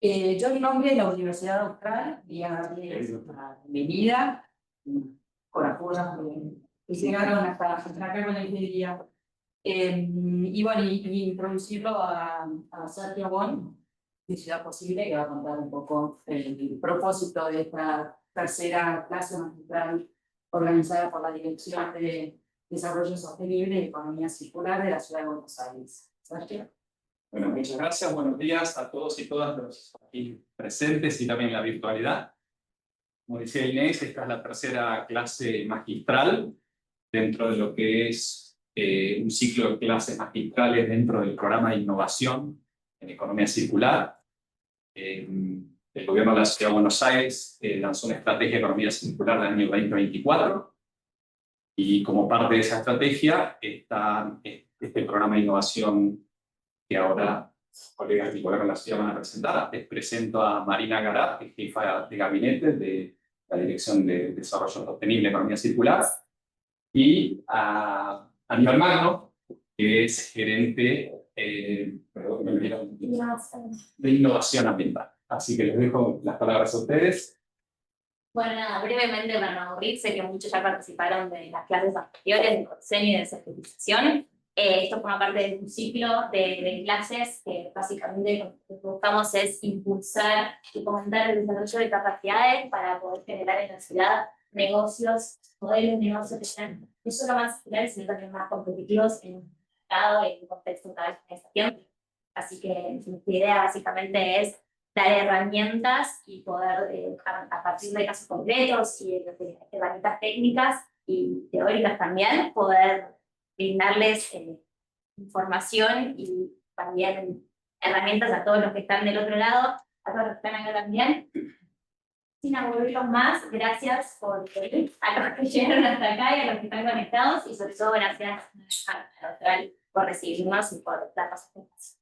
Yo en nombre de la Universidad Austral, y a bienvenida, con apoyo que llegaron hasta acá con la ingeniería. Y bueno, y introducirlo a Sergio Bon, de Ciudad Posible, que va a contar un poco el propósito de esta tercera clase magistral organizada por la Dirección de Desarrollo Sostenible y Economía Circular de la Ciudad de Buenos Aires. Sergio. Bueno, muchas gracias. Buenos días a todos y todas los aquí presentes y también en la virtualidad. Como decía Inés, esta es la tercera clase magistral dentro de lo que es un ciclo de clases magistrales dentro del programa de innovación en economía circular. El gobierno de la Ciudad de Buenos Aires lanzó una estrategia de economía circular del año 2024 y como parte de esa estrategia está este programa de innovación que ahora colegas del gobierno de la ciudad van a presentar. Les presento a Marina Garat, que es jefa de gabinete de la Dirección de Desarrollo Sostenible y Economía Circular, y a Aníbal Magno, que es gerente de Innovación Ambiental. Así que les dejo las palabras a ustedes. Bueno, nada, brevemente para no aburrirse, que muchos ya participaron de las clases anteriores de diseño y de certificación. Esto forma parte de un ciclo de clases que básicamente lo que buscamos es impulsar y fomentar el desarrollo de capacidades para poder generar en la ciudad negocios, modelos de negocios que sean no solo más circulares, sino también más competitivos en un mercado y en un contexto cada vez más desafiante. Así que mi idea básicamente es dar herramientas y poder, a partir de casos concretos y de herramientas técnicas y teóricas también, poder brindarles información y también herramientas a todos los que están del otro lado, a todos los que están acá también. Sin aburrirlos más, gracias por venir, a los que llegaron hasta acá y a los que están conectados, y sobre todo gracias a Austral por recibirnos y por darnos este espacio.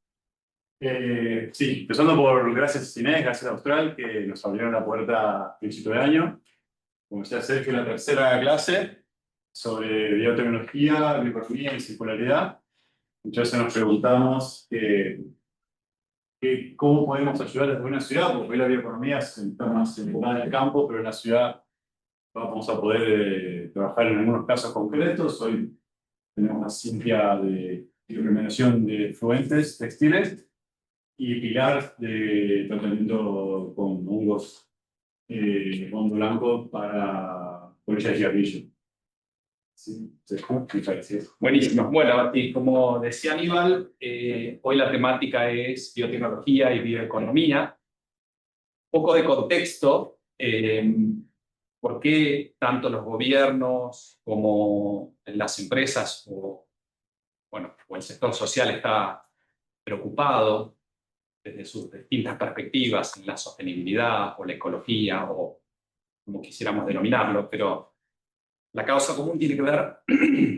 Sí, empezando por gracias Inés, gracias a Austral, que nos abrieron la puerta a principio de año. Como decía Sergio, la tercera clase sobre biotecnología, bioeconomía y circularidad. Muchas veces nos preguntamos cómo podemos ayudar desde una ciudad, porque hoy la bioeconomía está más enfocada en el campo, pero en la ciudad vamos a poder trabajar en algunos casos concretos. Hoy tenemos la ciencia de recomendación de fluentes textiles y pilar de tratamiento con hongos hondo blanco para colillas de cigarrillo. Sí, muchas gracias. Buenísimo. Bueno, y como decía Aníbal, hoy la temática es biotecnología y bioeconomía. Un poco de contexto, por qué tanto los gobiernos como las empresas o el sector social está preocupado desde sus distintas perspectivas en la sostenibilidad o la ecología o como quisiéramos denominarlo, pero la causa común tiene que ver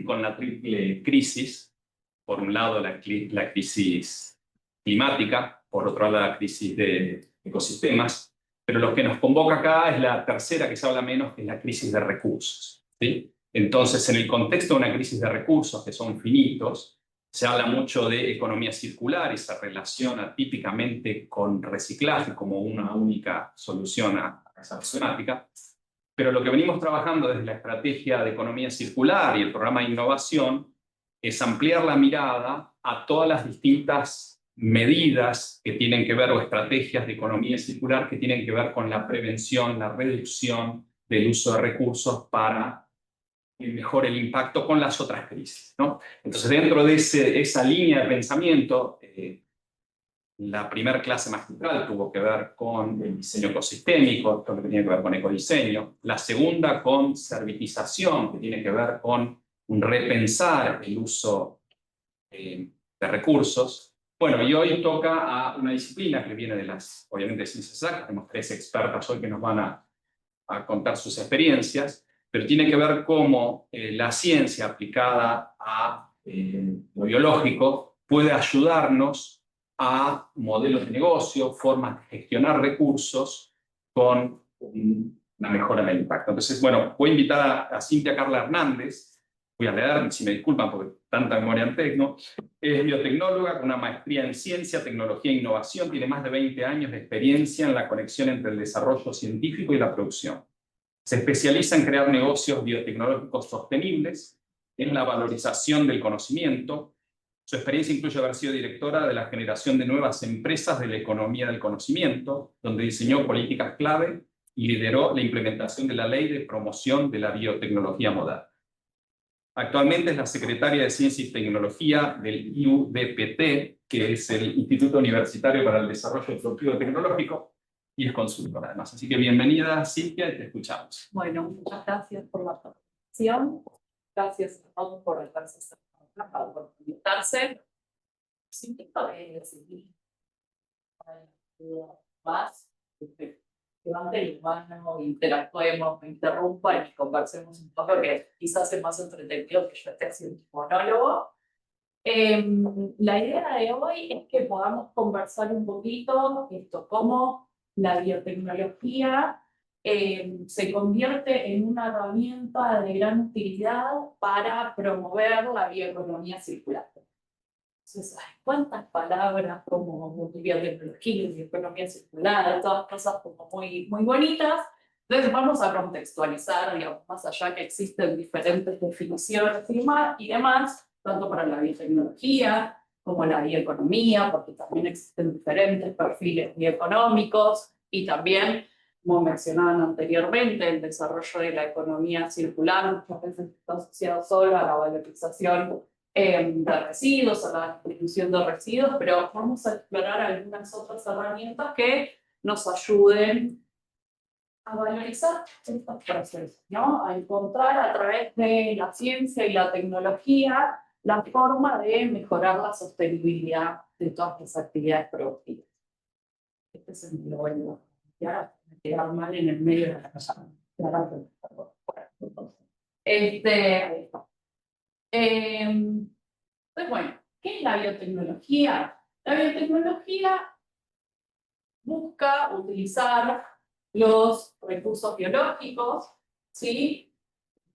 con la triple crisis. Por un lado, la crisis climática, por otro lado, la crisis de ecosistemas, pero lo que nos convoca acá es la tercera, que se habla menos, que es la crisis de recursos, ¿sí? Entonces, en el contexto de una crisis de recursos que son finitos, se habla mucho de economía circular y se relaciona típicamente con reciclaje como una única solución a esa problemática. Pero lo que venimos trabajando desde la estrategia de economía circular y el programa de innovación es ampliar la mirada a todas las distintas medidas que tienen que ver, o estrategias de economía circular que tienen que ver con la prevención, la reducción del uso de recursos para mejorar el impacto con las otras crisis, ¿no? Entonces, dentro de esa línea de pensamiento, la primera clase magistral tuvo que ver con el diseño ecosistémico, todo lo que tiene que ver con ecodiseño. La segunda con servitización, que tiene que ver con un repensar el uso de recursos. Bueno, y hoy toca a una disciplina que viene de las, obviamente, ciencias exactas. Tenemos 3 expertas hoy que nos van a contar sus experiencias, pero tiene que ver cómo la ciencia aplicada a lo biológico puede ayudarnos a modelos de negocio, formas de gestionar recursos con una mejora del impacto. Entonces, bueno, voy a invitar a Cintia Carla Hernández, voy a leer, si me disculpan porque tanta memoria en tecno, es biotecnóloga con una maestría en ciencia, tecnología e innovación, tiene más de 20 años de experiencia en la conexión entre el desarrollo científico y la producción. Se especializa en crear negocios biotecnológicos sostenibles, en la valorización del conocimiento. Su experiencia incluye haber sido directora de la generación de nuevas empresas de la economía del conocimiento, donde diseñó políticas clave y lideró la implementación de la Ley de Promoción de la Biotecnología Moderna. Actualmente es la secretaria de Ciencia y Tecnología del IUDPT, que es el Instituto Universitario para el Desarrollo Productivo Tecnológico, y es consultora además. Así que bienvenida, Silvia, y te escuchamos. Bueno, muchas gracias por la presentación. Gracias a todos por por invitarse. Siento que recibí más. Levante la mano, interactuemos, me interrumpan y conversemos un poco, que quizás es más entretenido que yo esté haciendo un monólogo. La idea de hoy es que podamos conversar un poquito cómo la biotecnología se convierte en una herramienta de gran utilidad para promover la bioeconomía circular. Entonces, cuántas palabras como biotecnología, bioeconomía circular, todas cosas como muy bonitas. Entonces vamos a contextualizar, digamos, más allá que existen diferentes definiciones y demás, tanto para la biotecnología como la bioeconomía, porque también existen diferentes perfiles bioeconómicos y también, como mencionaban anteriormente, el desarrollo de la economía circular muchas veces está asociado solo a la valorización de residuos, a la distribución de residuos, pero vamos a explorar algunas otras herramientas que nos ayuden a valorizar estos procesos, ¿no? A encontrar a través de la ciencia y la tecnología la forma de mejorar la sostenibilidad de todas las actividades productivas. Este es el modelo. Ya me quedar mal en el medio de la casa. Ahí está. Pues bueno, ¿qué es la biotecnología? La biotecnología busca utilizar los recursos biológicos, ¿sí?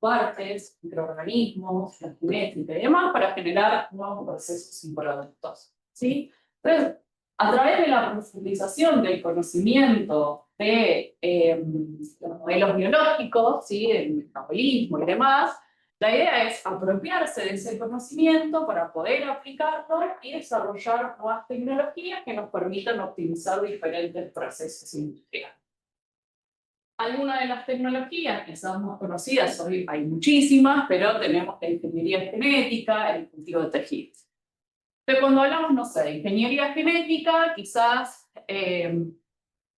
Partes, microorganismos, la genética y demás para generar nuevos procesos y productos, ¿sí? Entonces, a través de la profundización del conocimiento de los modelos biológicos, ¿sí? El metabolismo y demás, la idea es apropiarse de ese conocimiento para poder aplicarlo y desarrollar nuevas tecnologías que nos permitan optimizar diferentes procesos industriales. Algunas de las tecnologías que son más conocidas, hoy hay muchísimas, pero tenemos la ingeniería genética, el cultivo de tejidos. Pero cuando hablamos, no sé, de ingeniería genética, quizás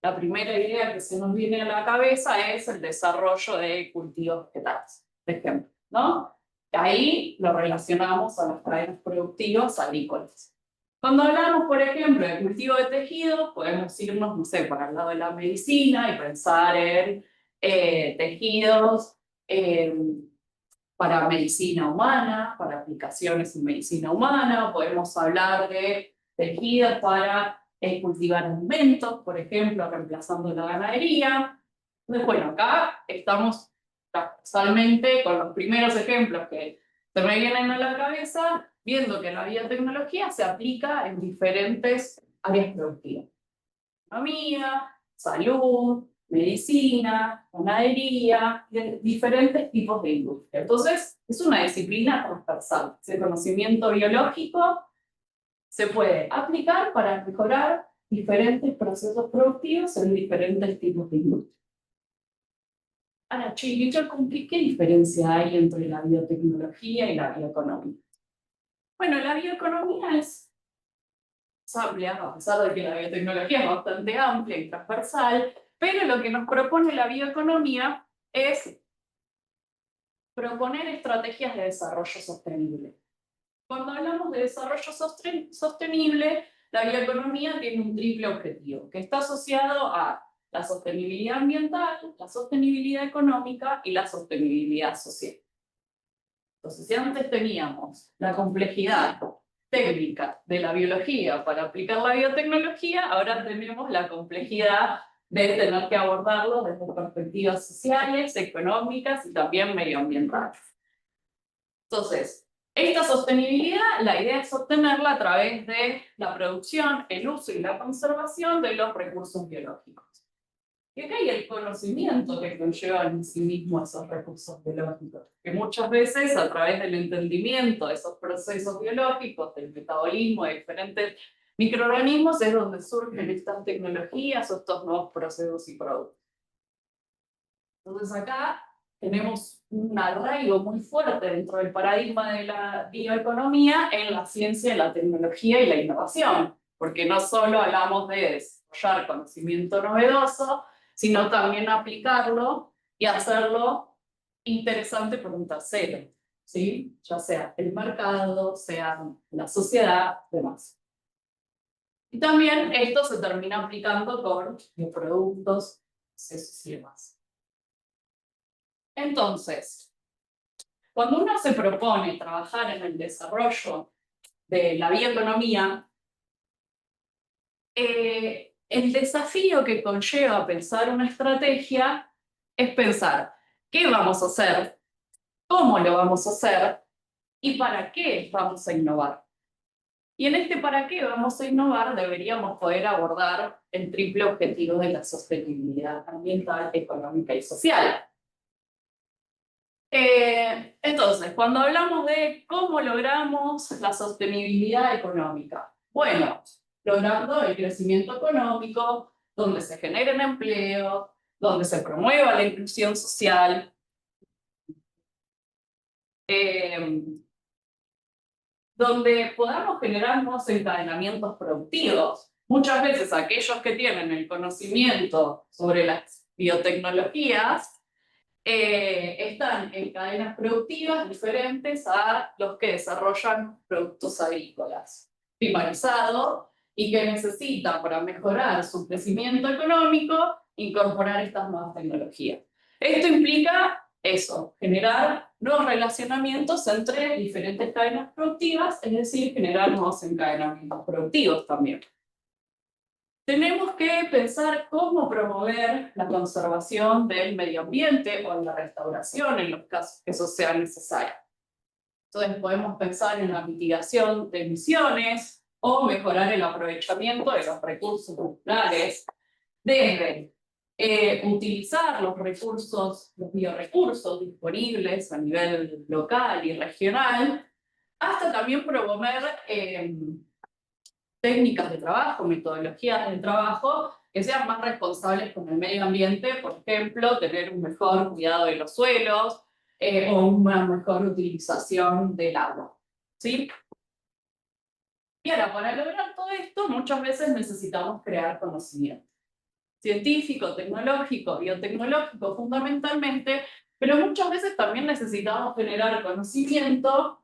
la primera idea que se nos viene a la cabeza es el desarrollo de cultivos vegetales, por ejemplo, ¿no? Ahí lo relacionamos a las cadenas productivas agrícolas. Cuando hablamos, por ejemplo, de cultivo de tejidos, podemos irnos, no sé, para el lado de la medicina y pensar en tejidos para medicina humana, para aplicaciones en medicina humana. Podemos hablar de tejidos para cultivar alimentos, por ejemplo, reemplazando la ganadería. Entonces, bueno, acá estamos transversalmente con los primeros ejemplos que se me vienen a la cabeza, viendo que la biotecnología se aplica en diferentes áreas productivas. Economía, salud, medicina, ganadería, diferentes tipos de industria. Entonces, es una disciplina transversal. Ese conocimiento biológico se puede aplicar para mejorar diferentes procesos productivos en diferentes tipos de industria. Ahora, Chile, ¿qué diferencia hay entre la biotecnología y la bioeconomía? Bueno, la bioeconomía es amplia, a pesar de que la biotecnología es bastante amplia y transversal, pero lo que nos propone la bioeconomía es proponer estrategias de desarrollo sostenible. Cuando hablamos de desarrollo sostenible, la bioeconomía tiene un triple objetivo, que está asociado a la sostenibilidad ambiental, la sostenibilidad económica y la sostenibilidad social. Entonces, si antes teníamos la complejidad técnica de la biología para aplicar la biotecnología, ahora tenemos la complejidad de tener que abordarlo desde perspectivas sociales, económicas y también medioambientales. Entonces, esta sostenibilidad, la idea es obtenerla a través de la producción, el uso y la conservación de los recursos biológicos. Y acá hay el conocimiento que conlleva en sí mismo esos recursos biológicos, que muchas veces a través del entendimiento de esos procesos biológicos, del metabolismo de diferentes microorganismos, es donde surgen estas tecnologías o estos nuevos procesos y productos. Entonces acá tenemos un arraigo muy fuerte dentro del paradigma de la bioeconomía en la ciencia, la tecnología y la innovación, porque no solo hablamos de desarrollar conocimiento novedoso, sino también aplicarlo y hacerlo interesante por un tercero, ¿sí? Ya sea el mercado, sea la sociedad, demás. Y también esto se termina aplicando con productos, procesos y demás. Entonces, cuando uno se propone trabajar en el desarrollo de la bioeconomía, el desafío que conlleva pensar una estrategia es pensar qué vamos a hacer, cómo lo vamos a hacer y para qué vamos a innovar. Y en este para qué vamos a innovar deberíamos poder abordar el triple objetivo de la sostenibilidad ambiental, económica y social. Entonces, cuando hablamos de cómo logramos la sostenibilidad económica, bueno, logrando el crecimiento económico, donde se generen empleos, donde se promueva la inclusión social, donde podamos generar nuevos encadenamientos productivos. Muchas veces aquellos que tienen el conocimiento sobre las biotecnologías están en cadenas productivas diferentes a los que desarrollan productos agrícolas primarizados y que necesitan para mejorar su crecimiento económico incorporar estas nuevas tecnologías. Esto implica eso, generar nuevos relacionamientos entre diferentes cadenas productivas, es decir, generar nuevos encadenamientos productivos también. Tenemos que pensar cómo promover la conservación del medio ambiente o la restauración en los casos que eso sea necesario. Entonces podemos pensar en la mitigación de emisiones o mejorar el aprovechamiento de los recursos naturales, desde utilizar los recursos, los biorecursos disponibles a nivel local y regional, hasta también promover técnicas de trabajo, metodologías de trabajo que sean más responsables con el medio ambiente, por ejemplo, tener un mejor cuidado de los suelos o una mejor utilización del agua, ¿sí? Y ahora, para lograr todo esto, muchas veces necesitamos crear conocimiento científico, tecnológico, biotecnológico fundamentalmente, pero muchas veces también necesitamos generar conocimiento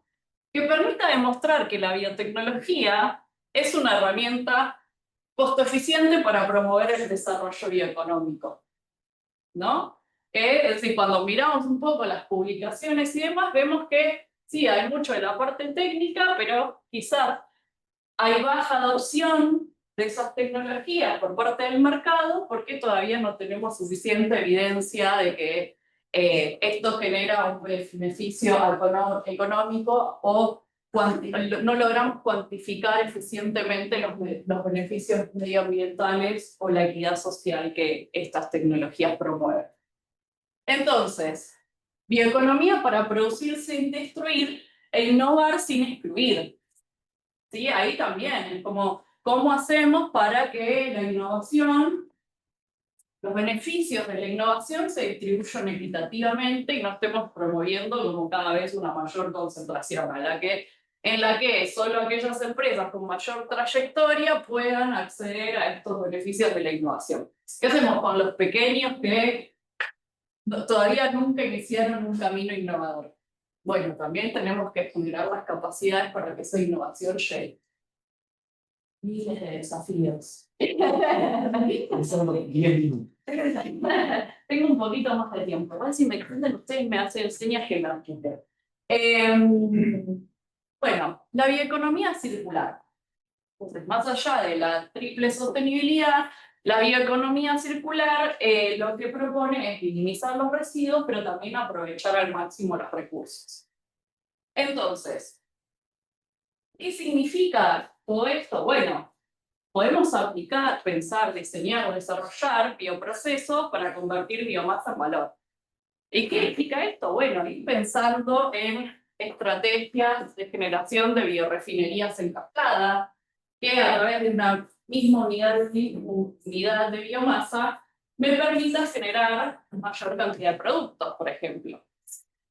que permita demostrar que la biotecnología es una herramienta costo eficiente para promover el desarrollo bioeconómico, ¿no? Es decir, cuando miramos un poco las publicaciones y demás, vemos que sí, hay mucho de la parte técnica, pero quizás hay baja adopción de esas tecnologías por parte del mercado porque todavía no tenemos suficiente evidencia de que esto genera un beneficio económico o no logramos cuantificar eficientemente los beneficios medioambientales o la equidad social que estas tecnologías promueven. Entonces, bioeconomía para producir sin destruir e innovar sin excluir. ¿Sí? Ahí también, como cómo hacemos para que la innovación, los beneficios de la innovación se distribuyan equitativamente y no estemos promoviendo como cada vez una mayor concentración en la que solo aquellas empresas con mayor trayectoria puedan acceder a estos beneficios de la innovación. ¿Qué hacemos con los pequeños que todavía nunca iniciaron un camino innovador? Bueno, también tenemos que generar las capacidades para que esa innovación llegue. Miles de desafíos. Tengo un poquito más de tiempo. Igual si me cuentan ustedes me hacen señas que me entienden. Bueno, la bioeconomía circular. Entonces, más allá de la triple sostenibilidad, la bioeconomía circular lo que propone es minimizar los residuos, pero también aprovechar al máximo los recursos. Entonces, ¿qué significa todo esto? Bueno, podemos aplicar, pensar, diseñar o desarrollar bioprocesos para convertir biomasa en valor. ¿Y qué implica esto? Bueno, ir pensando en estrategias de generación de biorefinerías en cascada, que a través de una misma unidad de biomasa me permita generar mayor cantidad de productos, por ejemplo.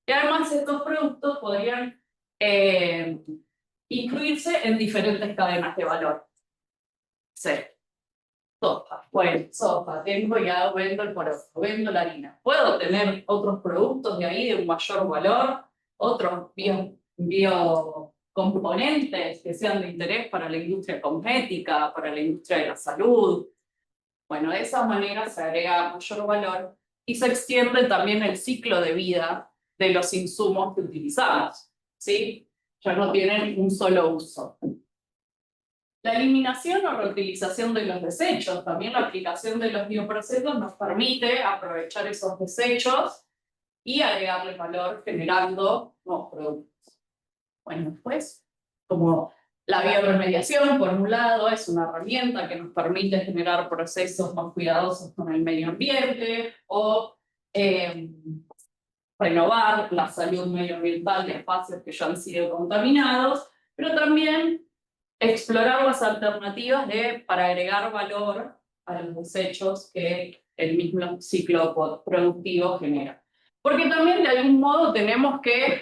Y además estos productos podrían incluirse en diferentes cadenas de valor. Sí. Soja, bueno, soja, tengo ya, vendo el poroto, vendo la harina. Puedo tener otros productos de ahí de un mayor valor, otros biocomponentes que sean de interés para la industria cosmética, para la industria de la salud. Bueno, de esa manera se agrega mayor valor y se extiende también el ciclo de vida de los insumos que utilizamos, ¿sí? Ya no tienen un solo uso. La eliminación o reutilización de los desechos, también la aplicación de los bioprocesos nos permite aprovechar esos desechos y agregarle valor generando nuevos productos. Bueno, después, como la bioremediación, por un lado, es una herramienta que nos permite generar procesos más cuidadosos con el medio ambiente o renovar la salud medioambiental de espacios que ya han sido contaminados, pero también explorar las alternativas para agregar valor a los desechos que el mismo ciclo productivo genera. Porque también de algún modo tenemos que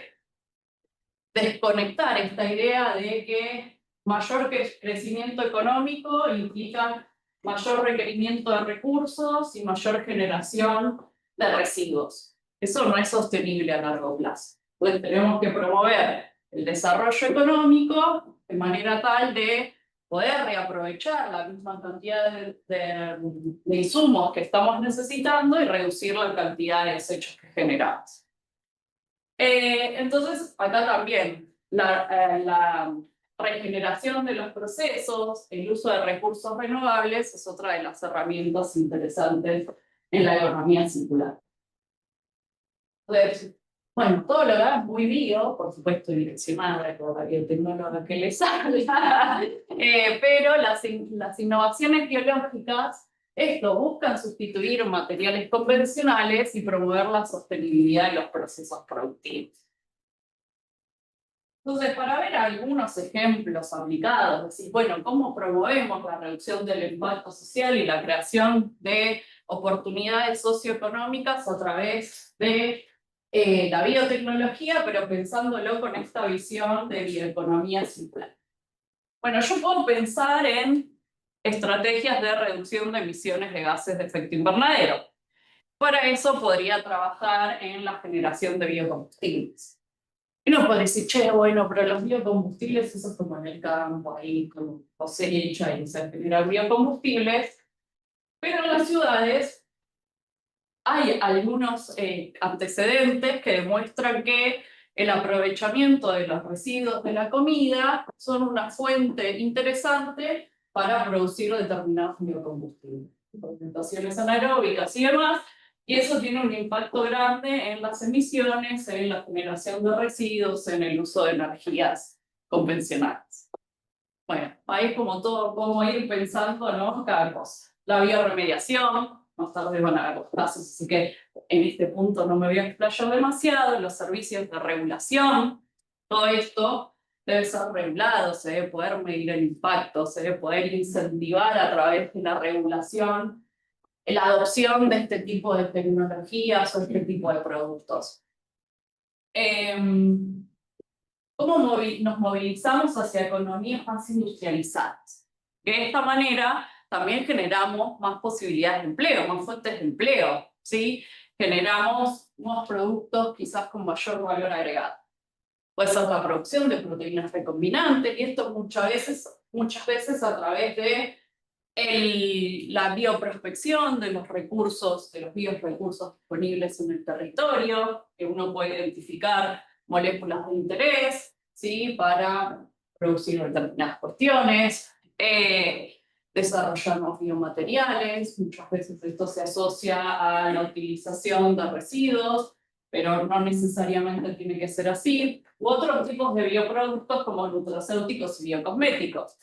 desconectar esta idea de que mayor crecimiento económico implica mayor requerimiento de recursos y mayor generación de residuos. Eso no es sostenible a largo plazo. Entonces tenemos que promover el desarrollo económico de manera tal de poder reaprovechar la misma cantidad de insumos que estamos necesitando y reducir la cantidad de desechos que generamos. Entonces, acá también la regeneración de los procesos, el uso de recursos renovables es otra de las herramientas interesantes en la economía circular. Entonces, bueno, todo lo que es muy bio, por supuesto direccionada por la biotecnóloga que les habla, pero las innovaciones biológicas esto buscan sustituir materiales convencionales y promover la sostenibilidad de los procesos productivos. Entonces, para ver algunos ejemplos aplicados, decir, bueno, ¿cómo promovemos la reducción del impacto social y la creación de oportunidades socioeconómicas a través de la biotecnología, pero pensándolo con esta visión de bioeconomía circular? Bueno, yo puedo pensar en estrategias de reducción de emisiones de gases de efecto invernadero. Para eso podría trabajar en la generación de biocombustibles. Y uno puede decir, che, bueno, pero los biocombustibles, eso es como en el campo, ahí como cosecha y se generan biocombustibles. Pero en las ciudades hay algunos antecedentes que demuestran que el aprovechamiento de los residuos de la comida son una fuente interesante para producir determinados biocombustibles, fermentaciones anaeróbicas y demás, y eso tiene un impacto grande en las emisiones, en la generación de residuos, en el uso de energías convencionales. Bueno, ahí como todo, cómo ir pensando, ¿no? Cada cosa. La bioremediación, más tarde van a ver los casos, así que en este punto no me voy a explayar demasiado. Los servicios de regulación, todo esto debe ser regulado, se debe poder medir el impacto, se debe poder incentivar a través de la regulación la adopción de este tipo de tecnologías o este tipo de productos. ¿Cómo nos movilizamos hacia economías más industrializadas? De esta manera también generamos más posibilidades de empleo, más fuentes de empleo, ¿sí? Generamos nuevos productos quizás con mayor valor agregado. Puede ser la producción de proteínas recombinantes, y esto muchas veces a través de la bioprospección de los recursos, de los biorecursos disponibles en el territorio, que uno puede identificar moléculas de interés, ¿sí? Para producir determinadas cuestiones, desarrollar nuevos biomateriales. Muchas veces esto se asocia a la utilización de residuos pero no necesariamente tiene que ser así, u otros tipos de bioproductos como nutracéuticos y biocosméticos,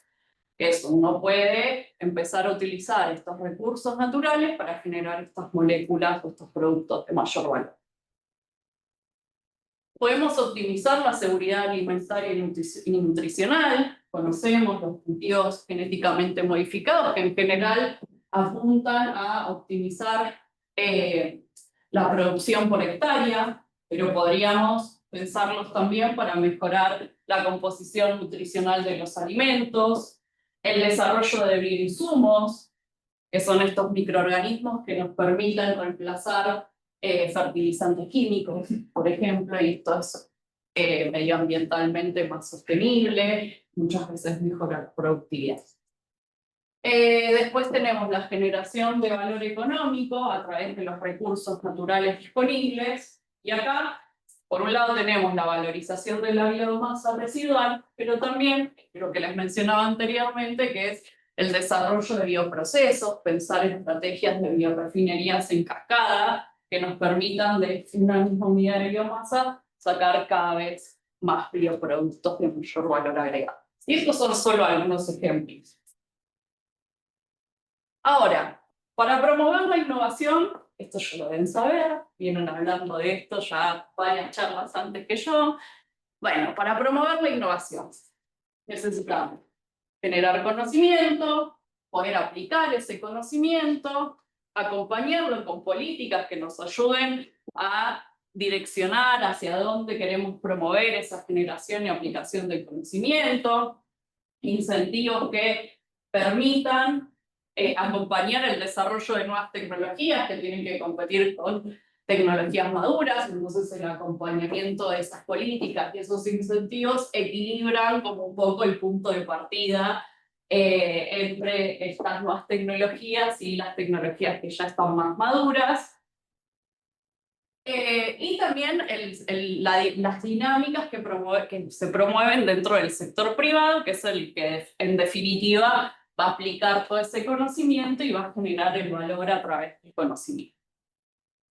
que es uno puede empezar a utilizar estos recursos naturales para generar estas moléculas o estos productos de mayor valor. Podemos optimizar la seguridad alimentaria y nutricional. Conocemos los cultivos genéticamente modificados que en general apuntan a optimizar la producción por hectárea, pero podríamos pensarlos también para mejorar la composición nutricional de los alimentos, el desarrollo de bioinsumos, que son estos microorganismos que nos permitan reemplazar fertilizantes químicos, por ejemplo, y esto es medioambientalmente más sostenible, muchas veces mejora la productividad. Después tenemos la generación de valor económico a través de los recursos naturales disponibles, y acá, por un lado, tenemos la valorización de la biomasa residual, pero también, lo que les mencionaba anteriormente, que es el desarrollo de bioprocesos, pensar en estrategias de biorefinerías en cascada, que nos permitan de una misma unidad de biomasa sacar cada vez más bioproductos de mayor valor agregado. Y estos son solo algunos ejemplos. Ahora, para promover la innovación, esto ya lo deben saber, vienen hablando de esto ya varias charlas antes que yo. Bueno, para promover la innovación necesitamos generar conocimiento, poder aplicar ese conocimiento, acompañarlo con políticas que nos ayuden a direccionar hacia dónde queremos promover esa generación y aplicación del conocimiento, incentivos que permitan acompañar el desarrollo de nuevas tecnologías que tienen que competir con tecnologías maduras, entonces el acompañamiento de esas políticas y esos incentivos equilibran como un poco el punto de partida entre estas nuevas tecnologías y las tecnologías que ya están más maduras. Y también las dinámicas que se promueven dentro del sector privado, que es el que en definitiva va a aplicar todo ese conocimiento y va a generar el valor a través del conocimiento.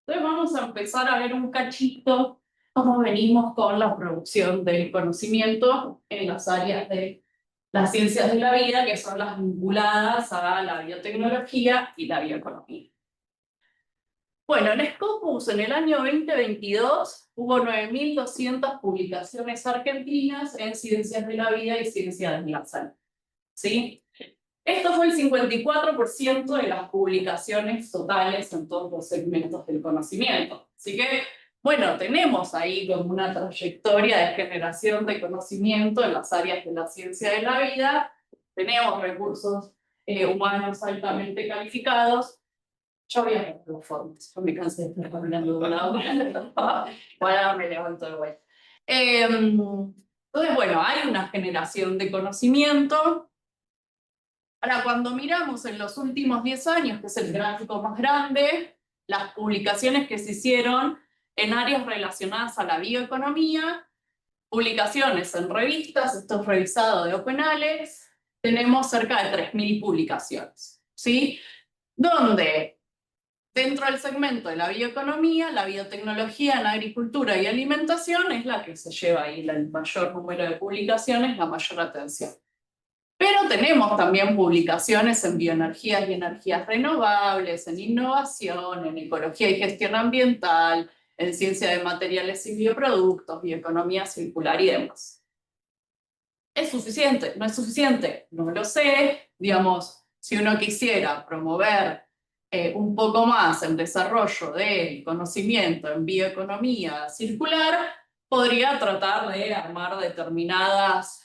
Entonces vamos a empezar a ver un cachito cómo venimos con la producción del conocimiento en las áreas de las ciencias de la vida, que son las vinculadas a la biotecnología y la bioeconomía. Bueno, en Scopus en el año 2022 hubo 9.200 publicaciones argentinas en ciencias de la vida y ciencias de la salud. ¿Sí? Esto fue el 54% de las publicaciones totales en todos los segmentos del conocimiento. Así que, bueno, tenemos ahí como una trayectoria de generación de conocimiento en las áreas de la ciencia de la vida. Tenemos recursos humanos altamente calificados. Yo voy a ver los formas, yo me cansé de estar caminando de un lado para otro. Ahora me levanto de vuelta. Entonces, bueno, hay una generación de conocimiento. Ahora, cuando miramos en los últimos 10 años, que es el gráfico más grande, las publicaciones que se hicieron en áreas relacionadas a la bioeconomía, publicaciones en revistas, esto es revisado de OpenAlex, tenemos cerca de 3.000 publicaciones, ¿sí? Donde dentro del segmento de la bioeconomía, la biotecnología en agricultura y alimentación es la que se lleva ahí el mayor número de publicaciones, la mayor atención. Pero tenemos también publicaciones en bioenergías y energías renovables, en innovación, en ecología y gestión ambiental, en ciencia de materiales y bioproductos, bioeconomía circular y demás. ¿Es suficiente? ¿No es suficiente? No lo sé. Digamos, si uno quisiera promover un poco más el desarrollo del conocimiento en bioeconomía circular, podría tratar de armar determinadas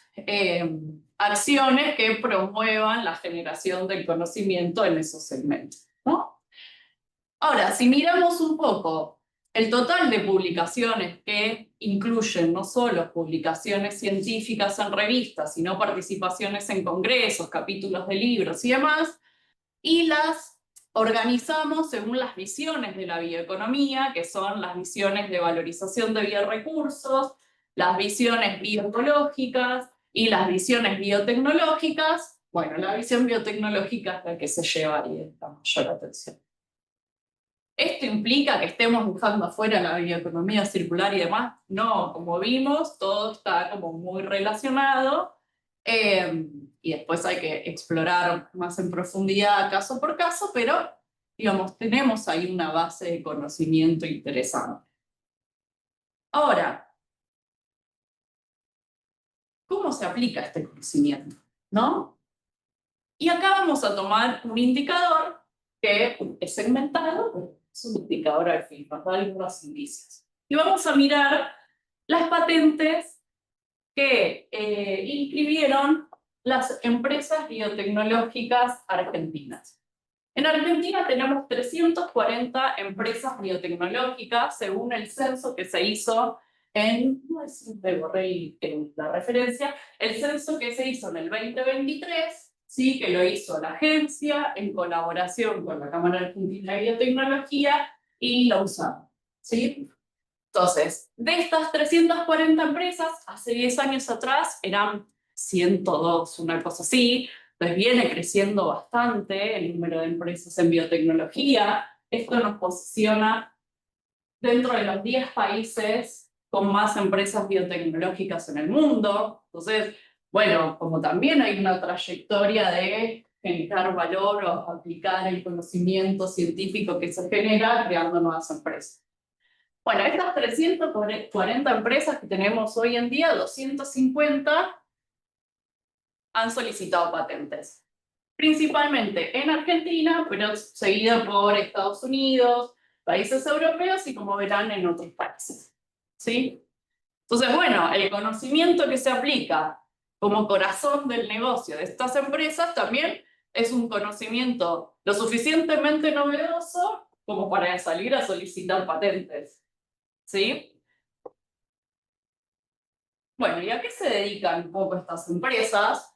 acciones que promuevan la generación del conocimiento en esos segmentos, ¿no? Ahora, si miramos un poco el total de publicaciones que incluyen no solo publicaciones científicas en revistas, sino participaciones en congresos, capítulos de libros y demás, y las organizamos según las visiones de la bioeconomía, que son las visiones de valorización de biorecursos, las visiones bioecológicas y las visiones biotecnológicas. Bueno, la visión biotecnológica es la que se lleva ahí esta mayor atención. ¿Esto implica que estemos dejando afuera la bioeconomía circular y demás? No, como vimos, todo está como muy relacionado y después hay que explorar más en profundidad caso por caso, pero digamos, tenemos ahí una base de conocimiento interesante. Ahora, ¿cómo se aplica este conocimiento? ¿No? Y acá vamos a tomar un indicador que es segmentado, es un indicador al fin, nos da algunos indicios. Y vamos a mirar las patentes que inscribieron las empresas biotecnológicas argentinas. En Argentina tenemos 340 empresas biotecnológicas, según el censo que se hizo no sé, me borré la referencia, el censo que se hizo en el 2023, ¿sí? Que lo hizo la agencia en colaboración con la Cámara Argentina de Biotecnología y la USAM, ¿sí? Entonces, de estas 340 empresas, hace 10 años atrás eran 102, una cosa así. Entonces viene creciendo bastante el número de empresas en biotecnología. Esto nos posiciona dentro de los 10 países con más empresas biotecnológicas en el mundo. Entonces, bueno, como también hay una trayectoria de generar valor o aplicar el conocimiento científico que se genera creando nuevas empresas. Bueno, estas 340 empresas que tenemos hoy en día, 250 han solicitado patentes. Principalmente en Argentina, pero seguida por Estados Unidos, países europeos y, como verán, en otros países. ¿Sí? Entonces, bueno, el conocimiento que se aplica como corazón del negocio de estas empresas también es un conocimiento lo suficientemente novedoso como para salir a solicitar patentes. ¿Sí? Bueno, ¿y a qué se dedican un poco estas empresas?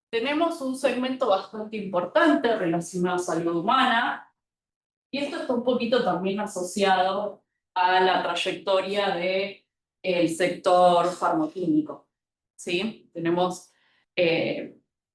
Tenemos un segmento bastante importante relacionado a salud humana, y esto está un poquito también asociado a la trayectoria del sector farmacoquímico. ¿Sí? Tenemos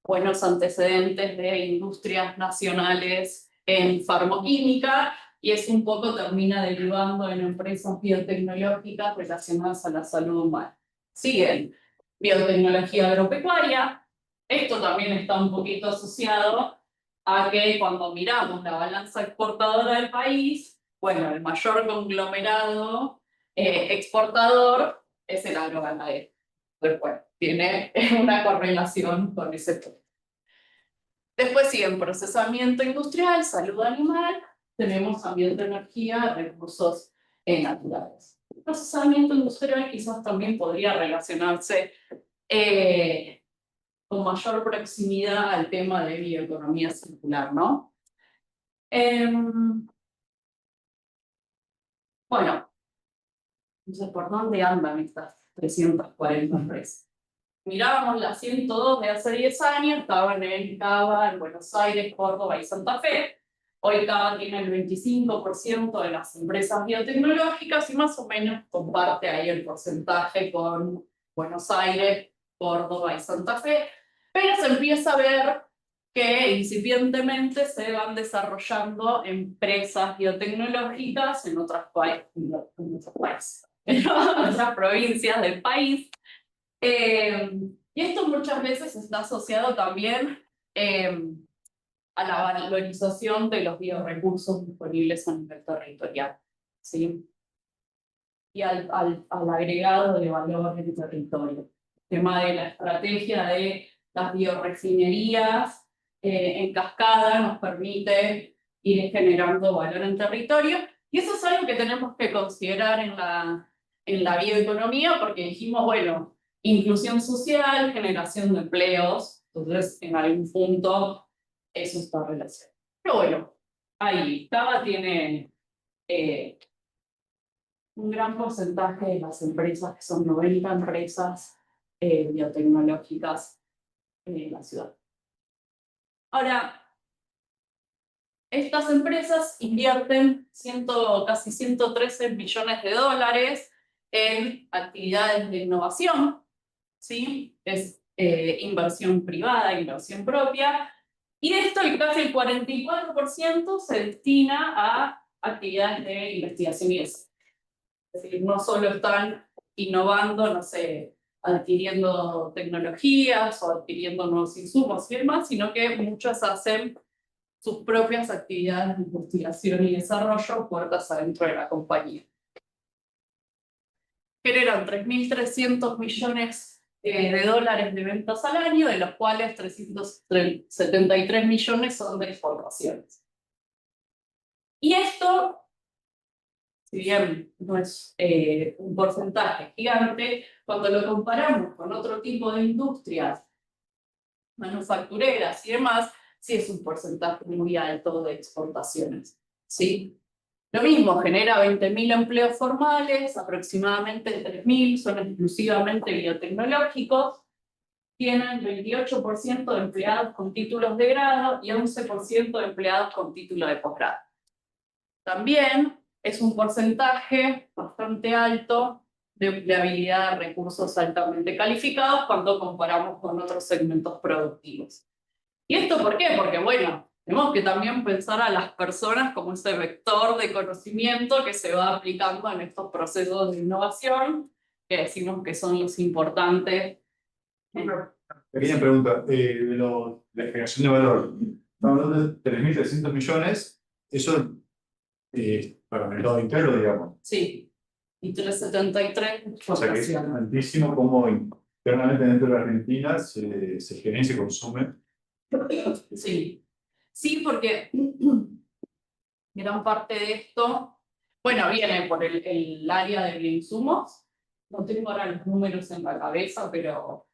buenos antecedentes de industrias nacionales en farmacoquímica, y eso un poco termina derivando en empresas biotecnológicas relacionadas a la salud humana. Siguen biotecnología agropecuaria. Esto también está un poquito asociado a que cuando miramos la balanza exportadora del país, bueno, el mayor conglomerado exportador es el agroganadero. Entonces, bueno, tiene una correlación con ese punto. Después siguen procesamiento industrial, salud animal, tenemos ambiente, energía, recursos naturales. El procesamiento industrial quizás también podría relacionarse con mayor proximidad al tema de bioeconomía circular, ¿no? Bueno, entonces, ¿por dónde andan estas 340 empresas? Mirábamos las 102 de hace 10 años, estaban en Cava, en Buenos Aires, Córdoba y Santa Fe. Hoy Cava tiene el 25% de las empresas biotecnológicas y más o menos comparte ahí el porcentaje con Buenos Aires, Córdoba y Santa Fe. Pero se empieza a ver que incipientemente se van desarrollando empresas biotecnológicas en otras países, en otras provincias del país. Y esto muchas veces está asociado también a la valorización de los biorecursos disponibles a nivel territorial, ¿sí? Y al agregado de valor en el territorio. El tema de la estrategia de las biorefinerías en cascada nos permite ir generando valor en territorio, y eso es algo que tenemos que considerar en la bioeconomía, porque dijimos, bueno, inclusión social, generación de empleos, entonces en algún punto eso está relacionado. Pero bueno, ahí, Cava tiene un gran porcentaje de las empresas, que son 90 empresas biotecnológicas en la ciudad. Ahora, estas empresas invierten casi 113 millones de dólares en actividades de innovación, ¿sí? Es inversión privada, inversión propia, Y de esto casi el 44% se destina a actividades de investigación y desarrollo. Es decir, no solo están innovando, no sé, adquiriendo tecnologías o adquiriendo nuevos insumos y demás, sino que muchos hacen sus propias actividades de investigación y desarrollo puertas adentro de la compañía. Generan 3.300 millones de dólares de ventas al año, de los cuales 373 millones son de exportaciones. Y esto, si bien no es un porcentaje gigante, cuando lo comparamos con otro tipo de industrias manufactureras y demás, sí es un porcentaje muy alto de exportaciones, ¿sí? Lo mismo, genera 20.000 empleos formales, aproximadamente 3.000 son exclusivamente biotecnológicos, tienen 28% de empleados con títulos de grado y 11% de empleados con título de posgrado. También es un porcentaje bastante alto de empleabilidad de recursos altamente calificados cuando comparamos con otros segmentos productivos. ¿Y esto por qué? Porque, bueno, tenemos que también pensar a las personas como ese vector de conocimiento que se va aplicando en estos procesos de innovación, que decimos que son los importantes. Pequeña pregunta, la generación de valor. Estamos hablando de 3.300 millones, eso para el mercado interno, digamos. Sí, y 373 O sea que es altísimo como internamente dentro de la Argentina se genera y se consume. Sí, sí, porque gran parte de esto, bueno, viene por el área de bioinsumos. No tengo ahora los números en la cabeza, pero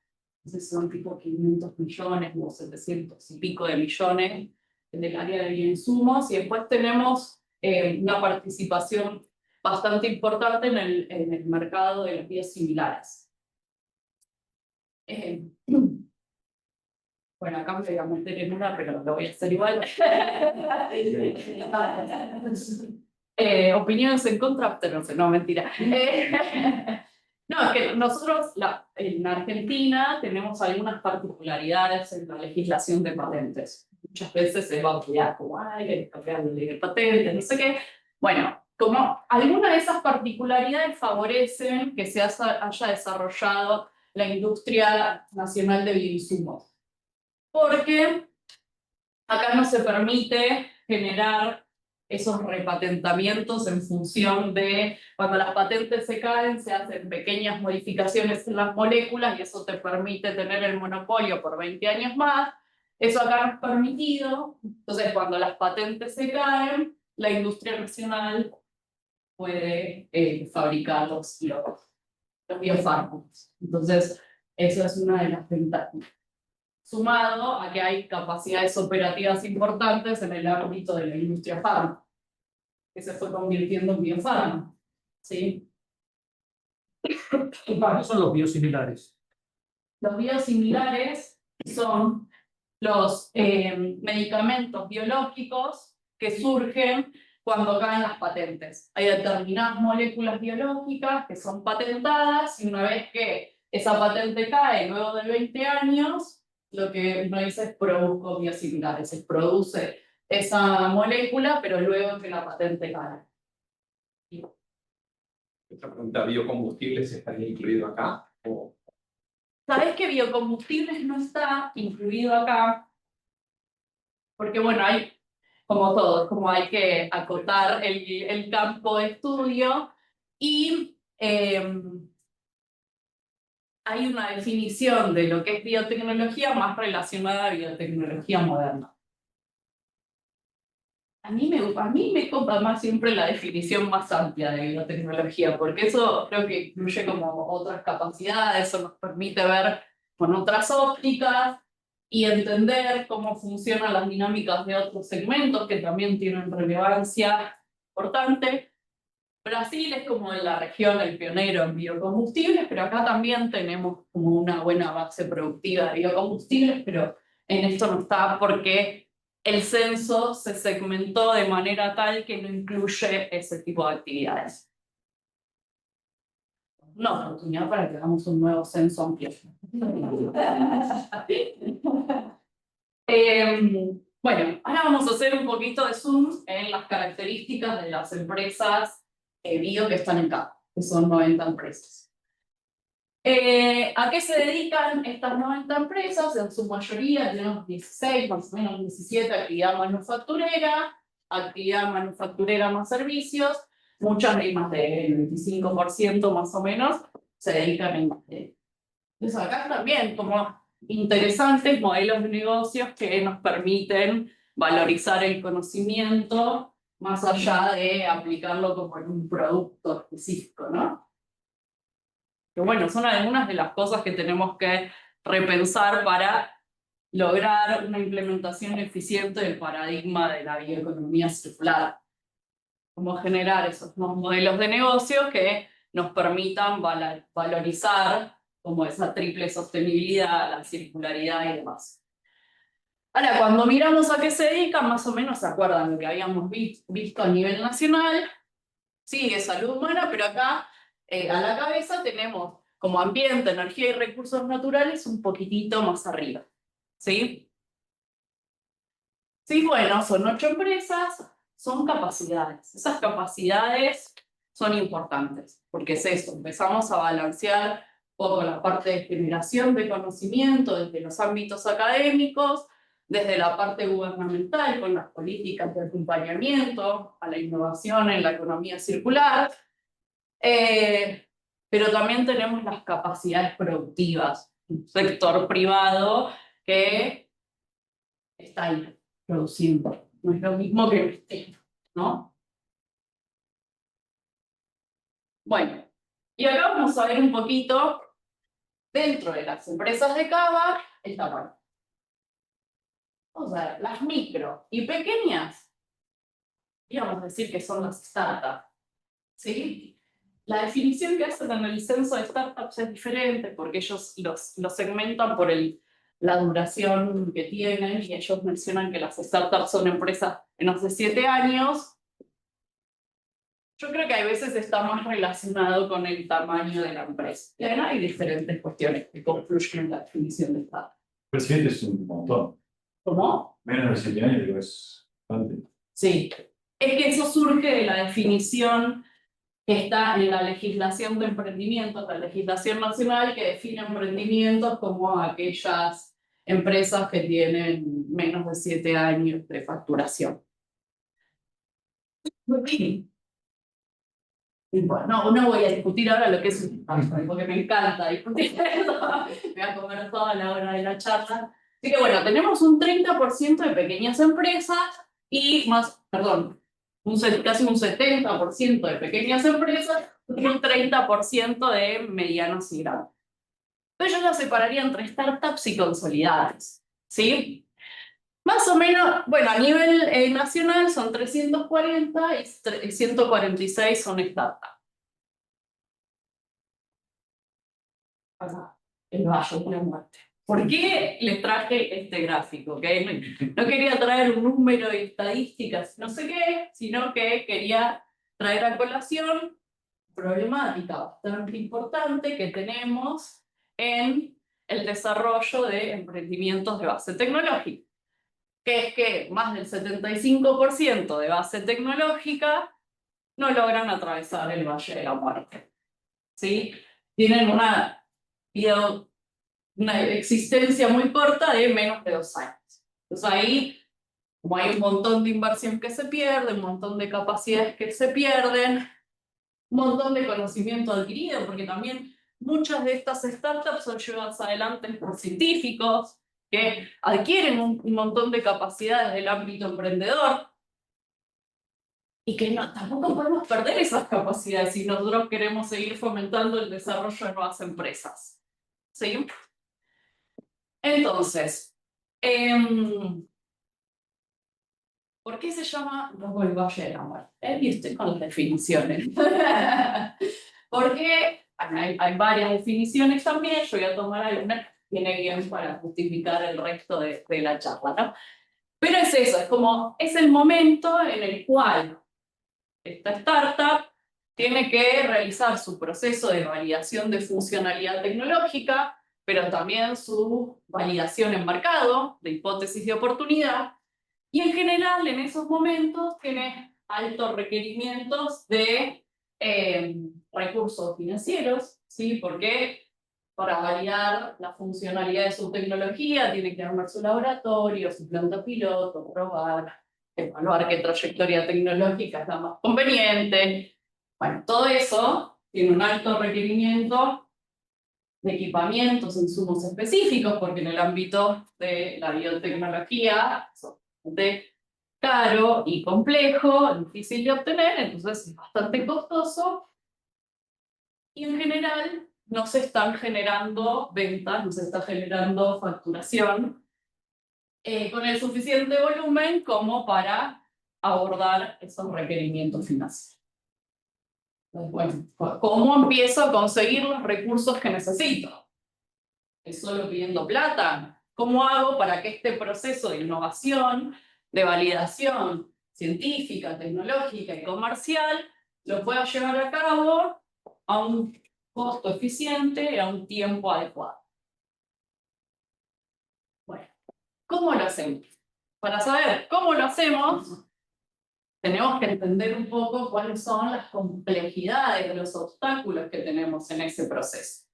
no sé si son tipo 500 millones o 700 y pico de millones del área de bioinsumos. Y después tenemos una participación bastante importante en el mercado de los biosimilares. Bueno, acá me voy a meter en una, pero lo voy a hacer igual. Opiniones en contra, pero no sé, no, mentira. No, es que nosotros en Argentina tenemos algunas particularidades en la legislación de patentes. Muchas veces se va a pelear como, ay, hay que cambiar la ley de patentes, no sé qué. Bueno, como algunas de esas particularidades favorecen que se haya desarrollado la industria nacional de bioinsumos. Porque acá no se permite generar esos repatentamientos en función de cuando las patentes se caen, se hacen pequeñas modificaciones en las moléculas y eso te permite tener el monopolio por 20 años más. Eso acá no es permitido. Entonces, cuando las patentes se caen, la industria nacional puede fabricar los biofármacos. Entonces, eso es una de las ventajas. Sumado a que hay capacidades operativas importantes en el ámbito de la industria farma, que se fue convirtiendo en biofarma. ¿Sí? ¿Qué son los biosimilares? Los biosimilares son los medicamentos biológicos que surgen cuando caen las patentes. Hay determinadas moléculas biológicas que son patentadas y una vez que esa patente cae, luego de 20 años, lo que uno dice es produzco biosimilares, se produce esa molécula, pero luego que la patente cae. Otra pregunta, ¿biocombustibles estaría incluido acá? ¿O? ¿Sabés que biocombustibles no está incluido acá? Porque bueno, hay, como todo, como hay que acotar el campo de estudio y hay una definición de lo que es biotecnología más relacionada a biotecnología moderna. A mí me copa más siempre la definición más amplia de biotecnología, porque eso creo que incluye como otras capacidades, eso nos permite ver con otras ópticas y entender cómo funcionan las dinámicas de otros segmentos que también tienen relevancia importante. Brasil es como la región, el pionero en biocombustibles, pero acá también tenemos como una buena base productiva de biocombustibles, pero en esto no está porque el censo se segmentó de manera tal que no incluye ese tipo de actividades. Una oportunidad para que hagamos un nuevo censo amplio. Bueno, ahora vamos a hacer un poquito de zoom en las características de las empresas bio que están en CAPA, que son 90 empresas. ¿A qué se dedican estas 90 empresas? En su mayoría tenemos 16, más o menos 17, actividad manufacturera más servicios, muchas de más del 25% más o menos se dedican en materia. Entonces acá también como interesantes modelos de negocios que nos permiten valorizar el conocimiento más allá de aplicarlo como en un producto específico, ¿no? Que bueno, son algunas de las cosas que tenemos que repensar para lograr una implementación eficiente del paradigma de la bioeconomía circular. Cómo generar esos nuevos modelos de negocio que nos permitan valorizar como esa triple sostenibilidad, la circularidad y demás. Ahora, cuando miramos a qué se dedican, más o menos se acuerdan lo que habíamos visto a nivel nacional. Sí, es salud humana, pero acá a la cabeza tenemos como ambiente, energía y recursos naturales un poquitito más arriba. ¿Sí? Sí, bueno, son 8 empresas, son capacidades. Esas capacidades son importantes, porque es eso, empezamos a balancear un poco la parte de generación de conocimiento desde los ámbitos académicos, desde la parte gubernamental con las políticas de acompañamiento a la innovación en la economía circular, pero también tenemos las capacidades productivas, un sector privado que está ahí produciendo. No es lo mismo que esté, ¿no? Bueno, y acá vamos a ver un poquito, dentro de las empresas de Cava, el tamaño. Vamos a ver, las micro y pequeñas, íbamos a decir que son las startups, ¿sí? La definición que hacen en el censo de startups es diferente porque ellos los segmentan por la duración que tienen y ellos mencionan que las startups son empresas menos de 7 años. Yo creo que a veces está más relacionado con el tamaño de la empresa. Y hay diferentes cuestiones que confluyen en la definición de startup. Pero 7 es un montón. ¿Cómo? Menos de 7 años, digo, es bastante. Sí. Es que eso surge de la definición que está en la legislación de emprendimientos, la legislación nacional que define emprendimientos como aquellas empresas que tienen menos de 7 años de facturación. Y bueno, no voy a discutir ahora lo que es un startup, porque me encanta discutir eso. Me voy a comer toda la hora de la charla. Así que bueno, tenemos un 30% de pequeñas empresas y casi un 70% de pequeñas empresas y un 30% de medianos y grandes. Entonces yo las separaría entre startups y consolidadas, ¿sí? Más o menos, bueno, a nivel nacional son 340 y 146 son startups. El Valle de la Muerte. ¿Por qué les traje este gráfico? ¿Okay? No quería traer un número de estadísticas, no sé qué, sino que quería traer a colación problemática bastante importante que tenemos en el desarrollo de emprendimientos de base tecnológica, que es que más del 75% de base tecnológica no logran atravesar el Valle de la Muerte. ¿Sí? Tienen una existencia muy corta de menos de 2 años. Entonces ahí, como hay un montón de inversión que se pierde, un montón de capacidades que se pierden, un montón de conocimiento adquirido, porque también muchas de estas startups son llevadas adelante por científicos que adquieren un montón de capacidades del ámbito emprendedor y que tampoco podemos perder esas capacidades si nosotros queremos seguir fomentando el desarrollo de nuevas empresas. ¿Sí? Entonces, ¿por qué se llama luego el Valle de la Muerte? Y estoy con las definiciones. Porque hay varias definiciones también, yo voy a tomar alguna que viene bien para justificar el resto de la charla, ¿no? Pero es eso, es el momento en el cual esta startup tiene que realizar su proceso de validación de funcionalidad tecnológica, pero también su validación en mercado, de hipótesis de oportunidad, y en general en esos momentos tiene altos requerimientos de recursos financieros, ¿sí? Porque para validar la funcionalidad de su tecnología tiene que armar su laboratorio, su planta piloto, probar, evaluar qué trayectoria tecnológica es la más conveniente. Bueno, todo eso tiene un alto requerimiento de equipamientos, insumos específicos, porque en el ámbito de la biotecnología es bastante caro y complejo, difícil de obtener, entonces es bastante costoso. Y en general no se están generando ventas, no se está generando facturación con el suficiente volumen como para abordar esos requerimientos financieros. Entonces, bueno, ¿cómo empiezo a conseguir los recursos que necesito? ¿Es solo pidiendo plata? ¿Cómo hago para que este proceso de innovación, de validación científica, tecnológica y comercial lo pueda llevar a cabo a un costo eficiente y a un tiempo adecuado? Bueno, ¿cómo lo hacemos? Para saber cómo lo hacemos, tenemos que entender un poco cuáles son las complejidades de los obstáculos que tenemos en ese proceso.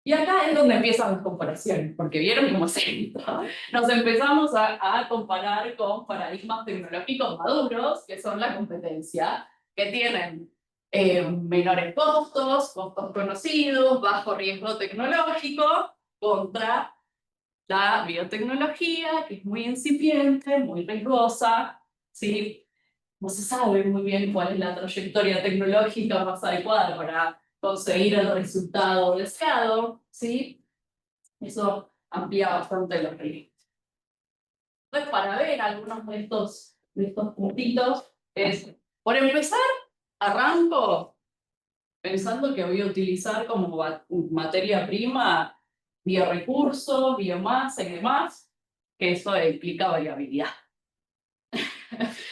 Y acá es donde empiezan las comparaciones, porque vieron cómo es esto. Nos empezamos a comparar con paradigmas tecnológicos maduros, que son la competencia, que tienen menores costos, costos conocidos, bajo riesgo tecnológico, contra la biotecnología, que es muy incipiente, muy riesgosa, ¿sí? No se sabe muy bien cuál es la trayectoria tecnológica más adecuada para conseguir el resultado deseado, ¿sí? Eso amplía bastante los riesgos. Entonces, para ver algunos de estos puntitos, es, por empezar, arranco pensando que voy a utilizar como materia prima biorecursos, biomasa y demás, que eso implica variabilidad.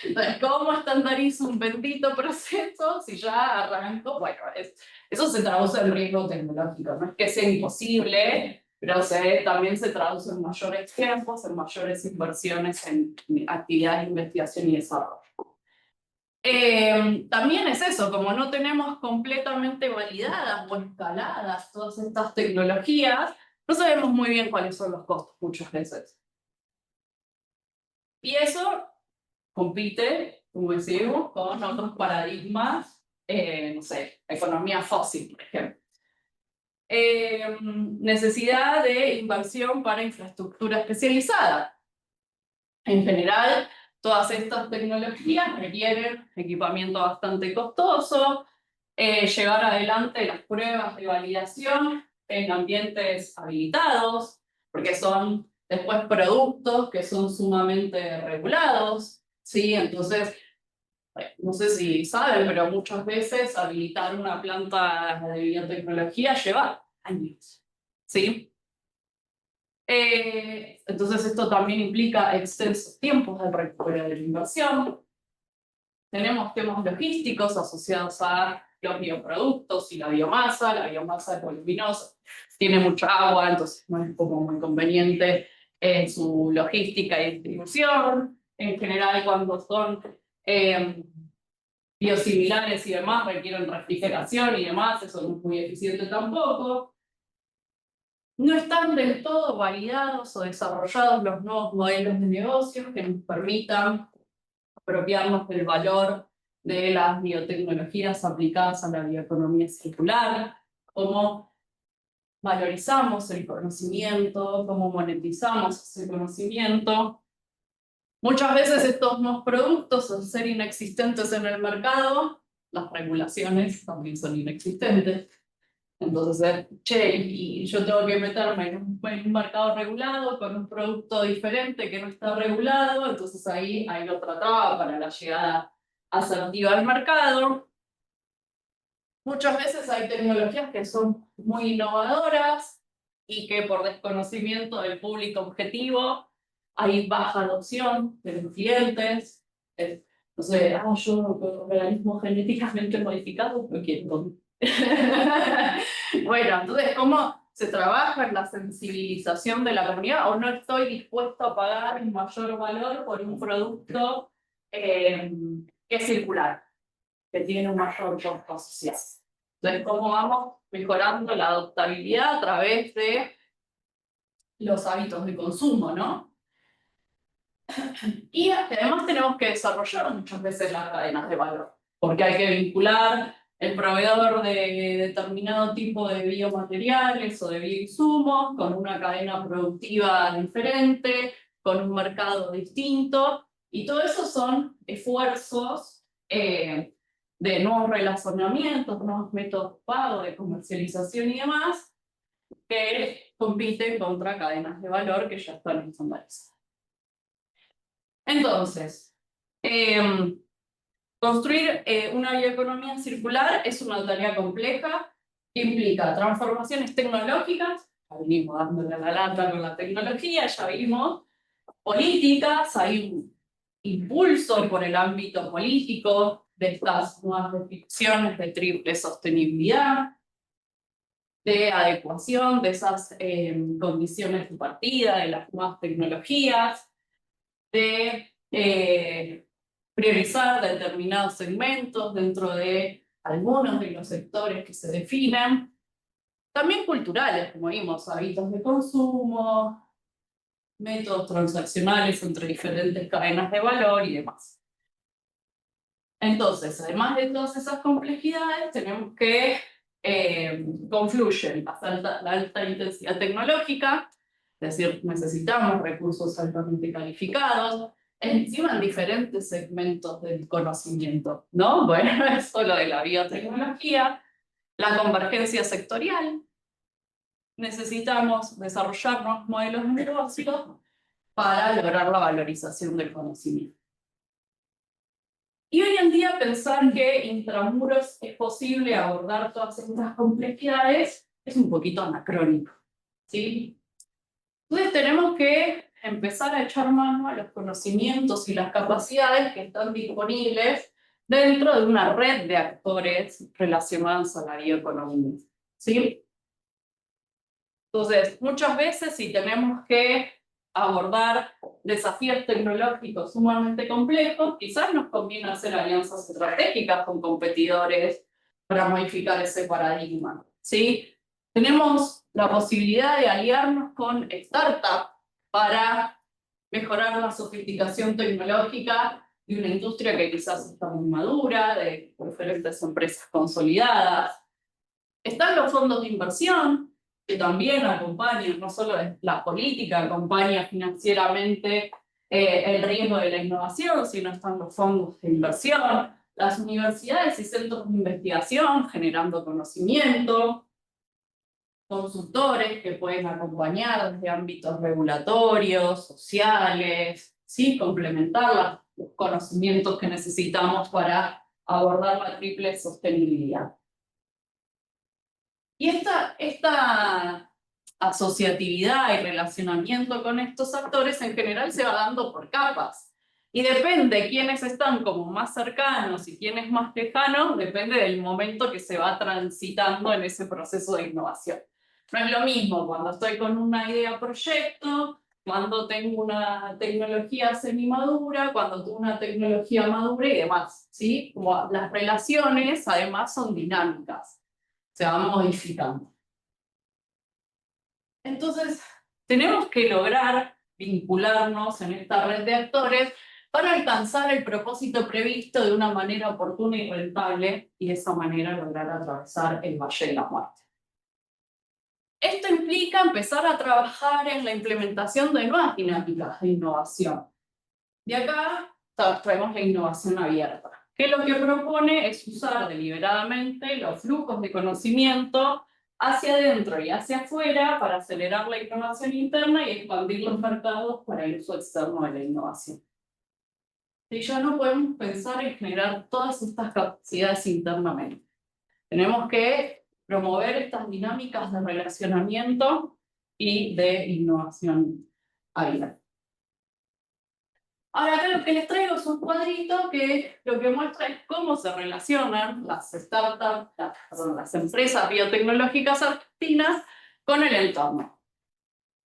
Entonces, ¿cómo estandarizo un bendito proceso si ya arranco? Bueno, eso se traduce en riesgo tecnológico, no es que sea imposible, pero también se traduce en mayores tiempos, en mayores inversiones en actividades de investigación y desarrollo. También es eso, como no tenemos completamente validadas o escaladas todas estas tecnologías, no sabemos muy bien cuáles son los costos muchas veces. Y eso compite, como decimos, con otros paradigmas, no sé, economía fósil, por ejemplo. Necesidad de inversión para infraestructura especializada. En general, todas estas tecnologías requieren equipamiento bastante costoso, llevar adelante las pruebas de validación en ambientes habilitados, porque son después productos que son sumamente regulados, ¿sí? Entonces, no sé si saben, pero muchas veces habilitar una planta de biotecnología lleva años, ¿sí? Entonces esto también implica extensos tiempos de recuperación de la inversión. Tenemos temas logísticos asociados a los bioproductos y la biomasa es voluminosa, tiene mucha agua, entonces no es como muy conveniente en su logística y distribución. En general, cuando son biosimilares y demás, requieren refrigeración y demás, eso no es muy eficiente tampoco. No están del todo validados o desarrollados los nuevos modelos de negocios que nos permitan apropiarnos del valor de las biotecnologías aplicadas a la bioeconomía circular, cómo valorizamos el conocimiento, cómo monetizamos ese conocimiento. Muchas veces estos nuevos productos, al ser inexistentes en el mercado, las regulaciones también son inexistentes. Entonces, che, y yo tengo que meterme en un mercado regulado con un producto diferente que no está regulado, entonces ahí hay otra traba para la llegada asertiva al mercado. Muchas veces hay tecnologías que son muy innovadoras y que por desconocimiento del público objetivo hay baja adopción de los clientes. No sé, yo con organismos genéticamente modificados no quiero. Bueno, entonces, ¿cómo se trabaja en la sensibilización de la comunidad o no estoy dispuesto a pagar un mayor valor por un producto que es circular, que tiene un mayor costo social. Entonces, ¿cómo vamos mejorando la adoptabilidad a través de los hábitos de consumo, ¿no? Y además tenemos que desarrollar muchas veces las cadenas de valor, porque hay que vincular el proveedor de determinado tipo de biomateriales o de bioinsumos con una cadena productiva diferente, con un mercado distinto, y todo eso son esfuerzos de nuevos relacionamientos, nuevos métodos de pago, de comercialización y demás, que compiten contra cadenas de valor que ya están estandarizadas. Entonces, construir una bioeconomía circular es una tarea compleja que implica transformaciones tecnológicas, ya venimos dándole la lata con la tecnología, ya vimos, políticas, hay un impulso por el ámbito político de estas nuevas definiciones de triple sostenibilidad, de adecuación de esas condiciones de partida, de las nuevas tecnologías, de priorizar determinados segmentos dentro de algunos de los sectores que se definen, también culturales, como vimos, hábitos de consumo, métodos transaccionales entre diferentes cadenas de valor y demás. Entonces, además de todas esas complejidades, tenemos que confluyen la alta intensidad tecnológica, es decir, necesitamos recursos altamente calificados, encima en diferentes segmentos del conocimiento, ¿no? Bueno, eso lo de la biotecnología, la convergencia sectorial, necesitamos desarrollar nuevos modelos de negocio para lograr la valorización del conocimiento. Y hoy en día pensar que intramuros es posible abordar todas estas complejidades es un poquito anacrónico, ¿sí? Entonces tenemos que empezar a echar mano a los conocimientos y las capacidades que están disponibles dentro de una red de actores relacionados a la bioeconomía, ¿sí? Entonces, muchas veces si tenemos que abordar desafíos tecnológicos sumamente complejos, quizás nos conviene hacer alianzas estratégicas con competidores para modificar ese paradigma, ¿sí? Tenemos la posibilidad de aliarnos con startups para mejorar la sofisticación tecnológica de una industria que quizás está muy madura, de diferentes empresas consolidadas. Están los fondos de inversión, que también acompañan, no solo la política, acompaña financieramente el riesgo de la innovación, sino están los fondos de inversión, las universidades y centros de investigación generando conocimiento, consultores que pueden acompañar desde ámbitos regulatorios, sociales, ¿sí? Complementar los conocimientos que necesitamos para abordar la triple sostenibilidad. Y esta asociatividad y relacionamiento con estos actores en general se va dando por capas. Y depende quiénes están como más cercanos y quiénes más lejanos, depende del momento que se va transitando en ese proceso de innovación. No es lo mismo cuando estoy con una idea proyecto, cuando tengo una tecnología semimadura, cuando tengo una tecnología madura y demás, ¿sí? Como las relaciones además son dinámicas, se van modificando. Entonces, tenemos que lograr vincularnos en esta red de actores para alcanzar el propósito previsto de una manera oportuna y rentable y de esa manera lograr atravesar el valle de la muerte. Esto implica empezar a trabajar en la implementación de nuevas dinámicas de innovación. De acá traemos la innovación abierta, que lo que propone es usar deliberadamente los flujos de conocimiento hacia adentro y hacia afuera para acelerar la innovación interna y expandir los mercados para el uso externo de la innovación. Y ya no podemos pensar en generar todas estas capacidades internamente. Tenemos que promover estas dinámicas de relacionamiento y de innovación abierta. Ahora acá lo que les traigo es un cuadrito que lo que muestra es cómo se relacionan las startups, las empresas biotecnológicas argentinas con el entorno.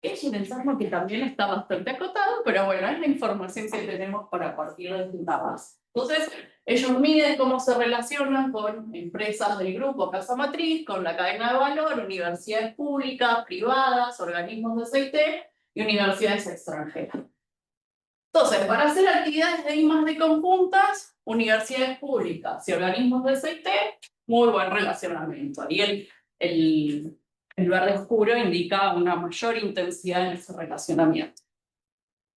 Es un entorno que también está bastante acotado, pero bueno, es la información que tenemos para partir de una base. Entonces, ellos miden cómo se relacionan con empresas del grupo Casa Matriz, con la cadena de valor, universidades públicas, privadas, organismos de CIT y universidades extranjeras. Entonces, para hacer actividades de I+D conjuntas, universidades públicas y organismos de CIT, muy buen relacionamiento. Y el verde oscuro indica una mayor intensidad en ese relacionamiento.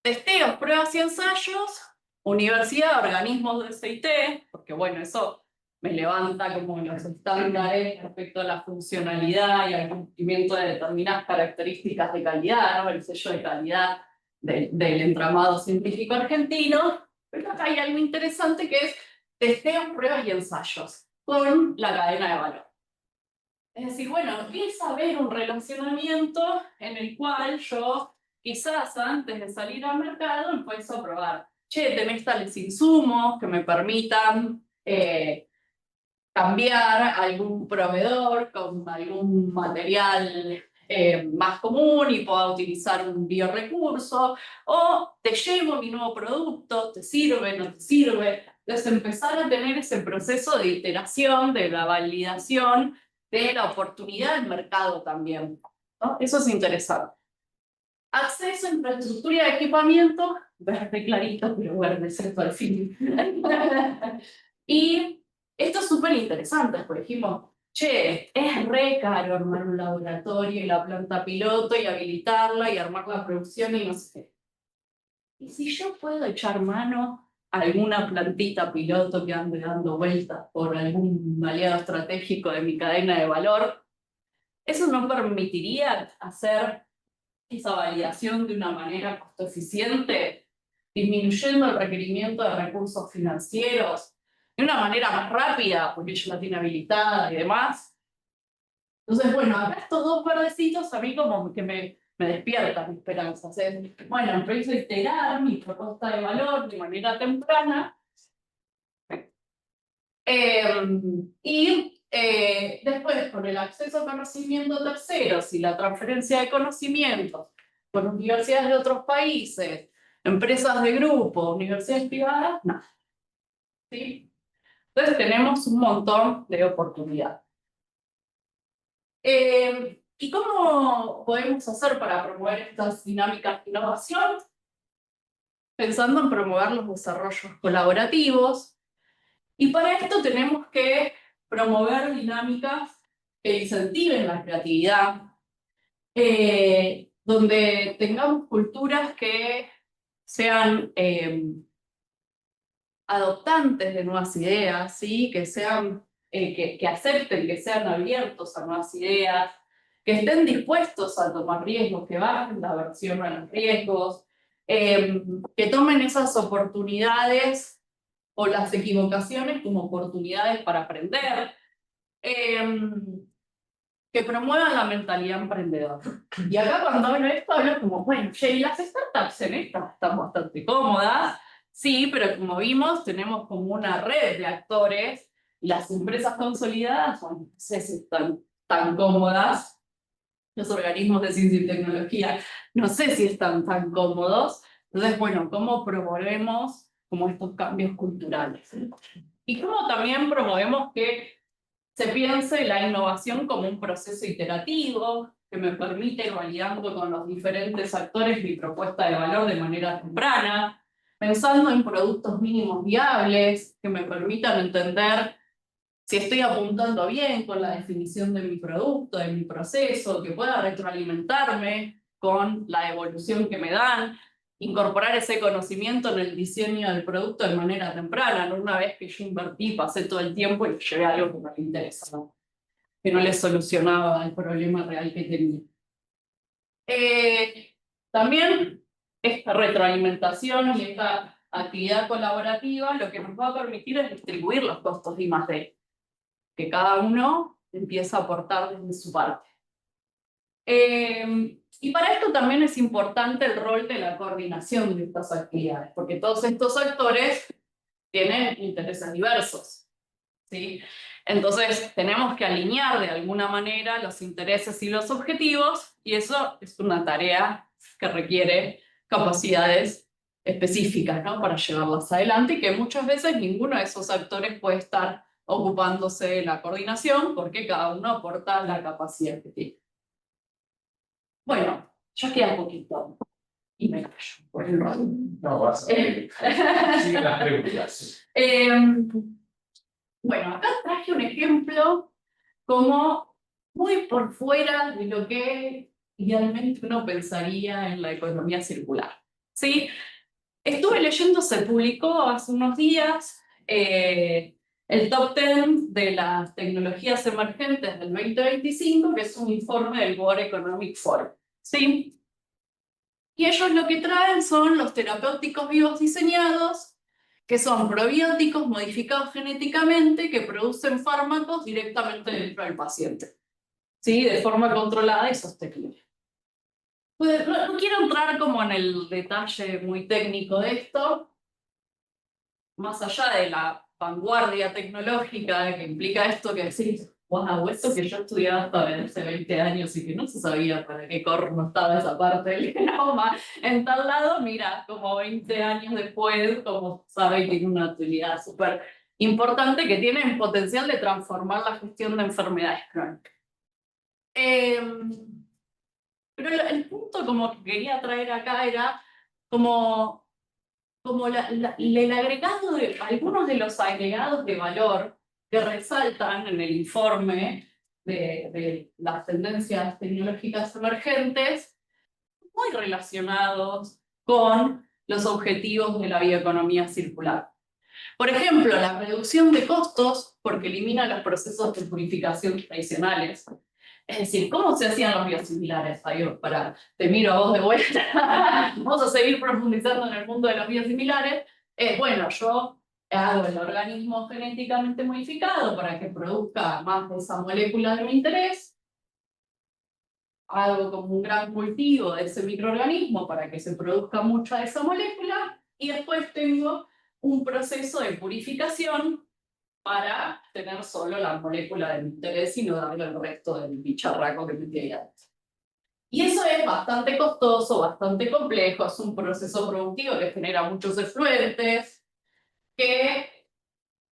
Testeos, pruebas y ensayos, universidad, organismos de CIT, porque bueno, eso me levanta como los estándares respecto a la funcionalidad y al cumplimiento de determinadas características de calidad, ¿no? El sello de calidad del entramado científico argentino. Pero acá hay algo interesante que es testeos, pruebas y ensayos con la cadena de valor. Es decir, bueno, empieza a haber un relacionamiento en el cual yo, quizás antes de salir al mercado, empiezo a probar, che, tenés tales insumos que me permitan cambiar algún proveedor con algún material más común y pueda utilizar un biorecurso, o te llevo mi nuevo producto, te sirve, no te sirve. Entonces empezar a tener ese proceso de iteración, de la validación, de la oportunidad del mercado también, ¿no? Eso es interesante. Acceso a infraestructura y equipamiento, verde clarito, pero verde cierto al fin. Y esto es súper interesante, porque dijimos, che, es re caro armar un laboratorio y la planta piloto y habilitarla y armar la producción y no sé qué. Y si yo puedo echar mano a alguna plantita piloto que ande dando vueltas por algún aliado estratégico de mi cadena de valor, eso nos permitiría hacer esa validación de una manera costo eficiente, disminuyendo el requerimiento de recursos financieros de una manera más rápida, porque ella la tiene habilitada y demás. Entonces, bueno, acá estos dos verdecitos a mí como que me despiertan esperanzas. Bueno, empiezo a iterar mi propuesta de valor de manera temprana. Después, con el acceso a conocimiento de terceros y la transferencia de conocimientos con universidades de otros países, empresas de grupo, universidades privadas, nada. ¿Sí? Entonces tenemos un montón de oportunidades. ¿Y cómo podemos hacer para promover estas dinámicas de innovación? Pensando en promover los desarrollos colaborativos. Y para esto tenemos que promover dinámicas que incentiven la creatividad, donde tengamos culturas que sean adoptantes de nuevas ideas, ¿sí? Que sean, que acepten, que sean abiertos a nuevas ideas, que estén dispuestos a tomar riesgos, que bajen la aversión a los riesgos, que tomen esas oportunidades o las equivocaciones como oportunidades para aprender, que promuevan la mentalidad emprendedora. Y acá cuando hablo de esto, hablo como, bueno, che, las startups en estas están bastante cómodas, sí, pero como vimos, tenemos como una red de actores, y las empresas consolidadas, bueno, no sé si están tan cómodas, los organismos de ciencia y tecnología, no sé si están tan cómodos. Entonces, bueno, ¿cómo promovemos como estos cambios culturales? Y cómo también promovemos que se piense la innovación como un proceso iterativo que me permite ir validando con los diferentes actores mi propuesta de valor de manera temprana, pensando en productos mínimos viables que me permitan entender si estoy apuntando bien con la definición de mi producto, de mi proceso, que pueda retroalimentarme con la evolución que me dan, incorporar ese conocimiento en el diseño del producto de manera temprana, no una vez que yo invertí, pasé todo el tiempo y llevé algo que no me interesaba, que no le solucionaba el problema real que tenía. También esta retroalimentación y esta actividad colaborativa lo que nos va a permitir es distribuir los costos de I+D, que cada uno empieza a aportar desde su parte. Y para esto también es importante el rol de la coordinación de estas actividades, porque todos estos actores tienen intereses diversos, ¿sí? Entonces, tenemos que alinear de alguna manera los intereses y los objetivos, y eso es una tarea que requiere capacidades específicas, ¿no? Para llevarlas adelante, y que muchas veces ninguno de esos actores puede estar ocupándose de la coordinación, porque cada uno aporta la capacidad que tiene. Bueno, ya queda poquito, y me callo por el rato. No, vas a ver. Siguen las preguntas. Bueno, acá traje un ejemplo como muy por fuera de lo que idealmente uno pensaría en la economía circular. ¿Sí? Estuve leyendo, se publicó hace unos días el Top 10 de las tecnologías emergentes del 2025, que es un informe del World Economic Forum. ¿Sí? Y ellos lo que traen son los terapéuticos vivos diseñados, que son probióticos modificados genéticamente que producen fármacos directamente dentro del paciente, ¿sí? De forma controlada y sostenible. Pues, no quiero entrar como en el detalle muy técnico de esto, más allá de la vanguardia tecnológica que implica esto que decís, wow, esto que yo estudiaba hasta hace 20 años y que no se sabía para qué corno estaba esa parte del genoma en tal lado, mira, como 20 años después, como sabe, tiene una utilidad súper importante que tiene el potencial de transformar la gestión de enfermedades crónicas. Pero el punto como que quería traer acá era como el agregado de algunos de los agregados de valor que resaltan en el informe de las tendencias tecnológicas emergentes, muy relacionados con los objetivos de la bioeconomía circular. Por ejemplo, la reducción de costos porque elimina los procesos de purificación tradicionales. Es decir, ¿cómo se hacían los biosimilares? Ahí, te miro a vos de vuelta. Vamos a seguir profundizando en el mundo de los biosimilares. Bueno, yo hago el organismo genéticamente modificado para que produzca más de esa molécula de mi interés. Hago como un gran cultivo de ese microorganismo para que se produzca mucha de esa molécula. Y después tengo un proceso de purificación para tener solo la molécula de mi interés y no darle el resto del bicharraco que metí ahí adentro. Y eso es bastante costoso, bastante complejo, es un proceso productivo que genera muchos efluentes, que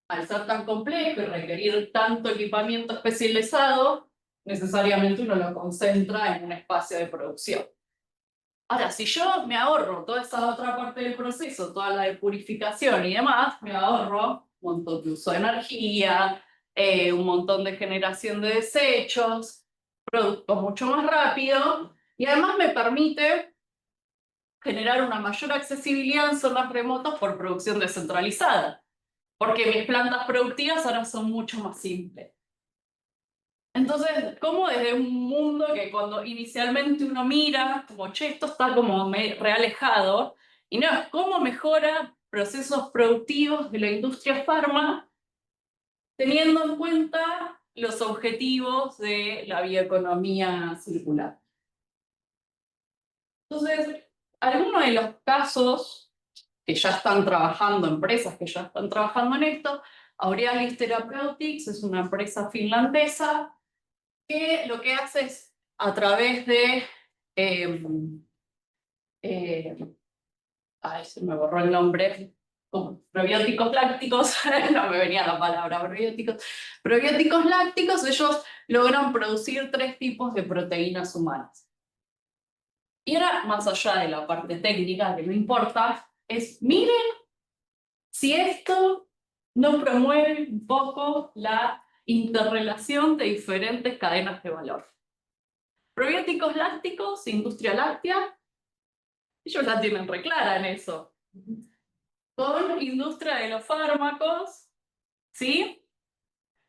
al ser tan complejo y requerir tanto equipamiento especializado, necesariamente uno lo concentra en un espacio de producción. Ahora, si yo me ahorro toda esa otra parte del proceso, toda la de purificación y demás, me ahorro un montón de uso de energía, un montón de generación de desechos, produzco mucho más rápido y además me permite generar una mayor accesibilidad en zonas remotas por producción descentralizada, porque mis plantas productivas ahora son mucho más simples. Entonces, como desde un mundo que cuando inicialmente uno mira, como, che, esto está como realejado, y no, es cómo mejora procesos productivos de la industria farma, teniendo en cuenta los objetivos de la bioeconomía circular. Entonces, algunos de los casos que ya están trabajando, empresas que ya están trabajando en esto, Aurealis Therapeutics es una empresa finlandesa que lo que hace es a través de ay, se me borró el nombre, como probióticos lácticos, no me venía la palabra probióticos lácticos, ellos logran producir 3 tipos de proteínas humanas. Y ahora, más allá de la parte técnica, que no importa, es miren si esto no promueve un poco la interrelación de diferentes cadenas de valor. Probióticos lácticos, industria láctea, ellos la tienen re clara en eso. Con industria de los fármacos, ¿sí?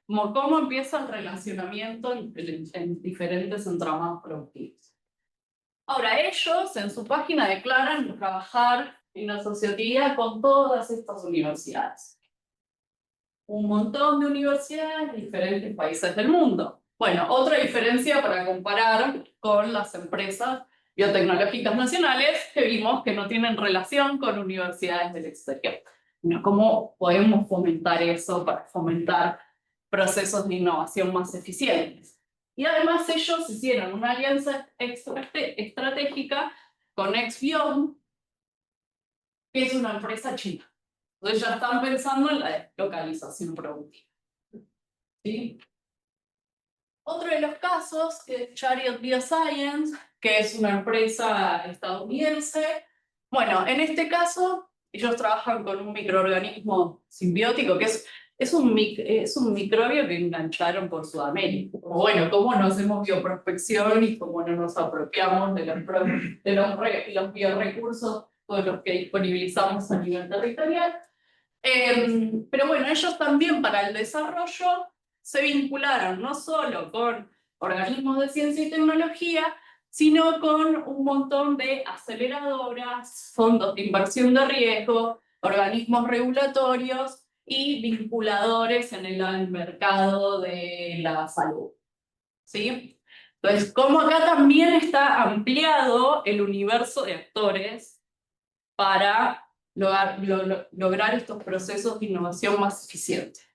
Cómo empieza el relacionamiento en diferentes entramados productivos. Ahora, ellos en su página declaran trabajar en asociatividad con todas estas universidades. Un montón de universidades de diferentes países del mundo. Bueno, otra diferencia para comparar con las empresas biotecnológicas nacionales que vimos que no tienen relación con universidades del exterior. ¿Cómo podemos fomentar eso para fomentar procesos de innovación más eficientes. Y además ellos hicieron una alianza estratégica con Exbiom, que es una empresa china. Entonces ya están pensando en la localización productiva. ¿Sí? Otro de los casos es Chariot Bioscience, que es una empresa estadounidense. Bueno, en este caso, ellos trabajan con un microorganismo simbiótico, que es un microbio que engancharon por Sudamérica. Bueno, cómo no hacemos bioprospección y cómo no nos apropiamos de los biorecursos con los que disponibilizamos a nivel territorial. Pero bueno, ellos también para el desarrollo se vincularon no solo con organismos de ciencia y tecnología, sino con un montón de aceleradoras, fondos de inversión de riesgo, organismos regulatorios y vinculadores en el mercado de la salud. ¿Sí? Entonces, como acá también está ampliado el universo de actores para lograr estos procesos de innovación más eficientes.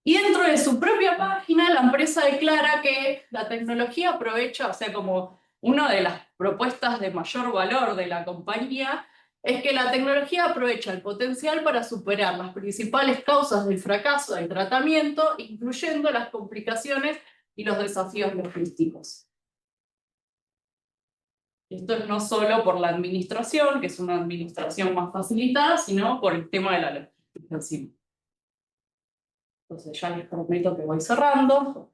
Y dentro de su propia página, la empresa declara que la tecnología aprovecha, o sea, como una de las propuestas de mayor valor de la compañía, es que la tecnología aprovecha el potencial para superar las principales causas del fracaso del tratamiento, incluyendo las complicaciones y los desafíos logísticos. Esto es no solo por la administración, que es una administración más facilitada, sino por el tema de la logística encima. Entonces ya les prometo que voy cerrando.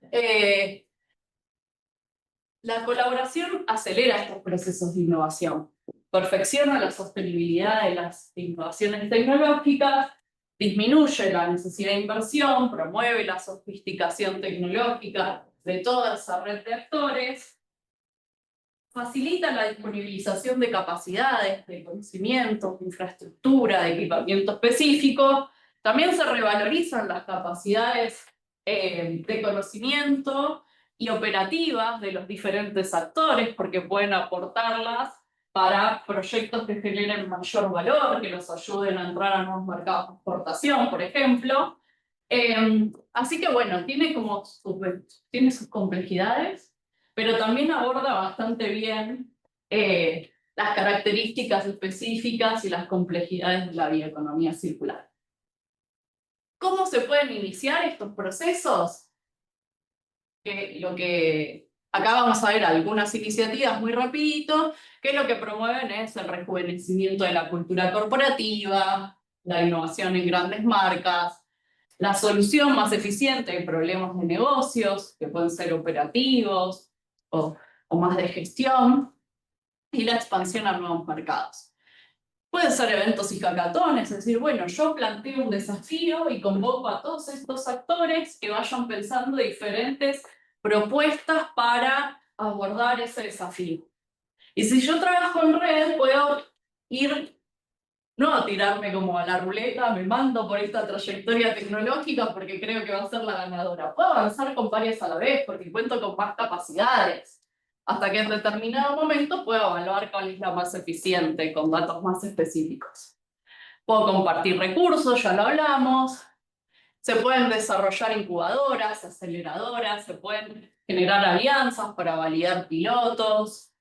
La colaboración acelera estos procesos de innovación, perfecciona la sostenibilidad de las innovaciones tecnológicas, disminuye la necesidad de inversión, promueve la sofisticación tecnológica de toda esa red de actores, facilita la disponibilización de capacidades, de conocimiento, de infraestructura, de equipamiento específico. También se revalorizan las capacidades de conocimiento y operativas de los diferentes actores, porque pueden aportarlas para proyectos que generen mayor valor, que los ayuden a entrar a nuevos mercados de exportación, por ejemplo. Así que bueno, tiene sus complejidades, pero también aborda bastante bien las características específicas y las complejidades de la bioeconomía circular. ¿Cómo se pueden iniciar estos procesos? Acá vamos a ver algunas iniciativas muy rapidito, que lo que promueven es el rejuvenecimiento de la cultura corporativa, la innovación en grandes marcas, la solución más eficiente de problemas de negocios, que pueden ser operativos o más de gestión, y la expansión a nuevos mercados. Pueden ser eventos y hackatones, es decir, bueno, yo planteo un desafío y convoco a todos estos actores que vayan pensando diferentes propuestas para abordar ese desafío. Y si yo trabajo en red, puedo ir, no a tirarme como a la ruleta, me mando por esta trayectoria tecnológica porque creo que va a ser la ganadora. Puedo avanzar con varias a la vez porque cuento con más capacidades, hasta que en determinado momento puedo evaluar cuál es la más eficiente con datos más específicos. Puedo compartir recursos, ya lo hablamos. Se pueden desarrollar incubadoras, aceleradoras, se pueden generar alianzas para validar pilotos,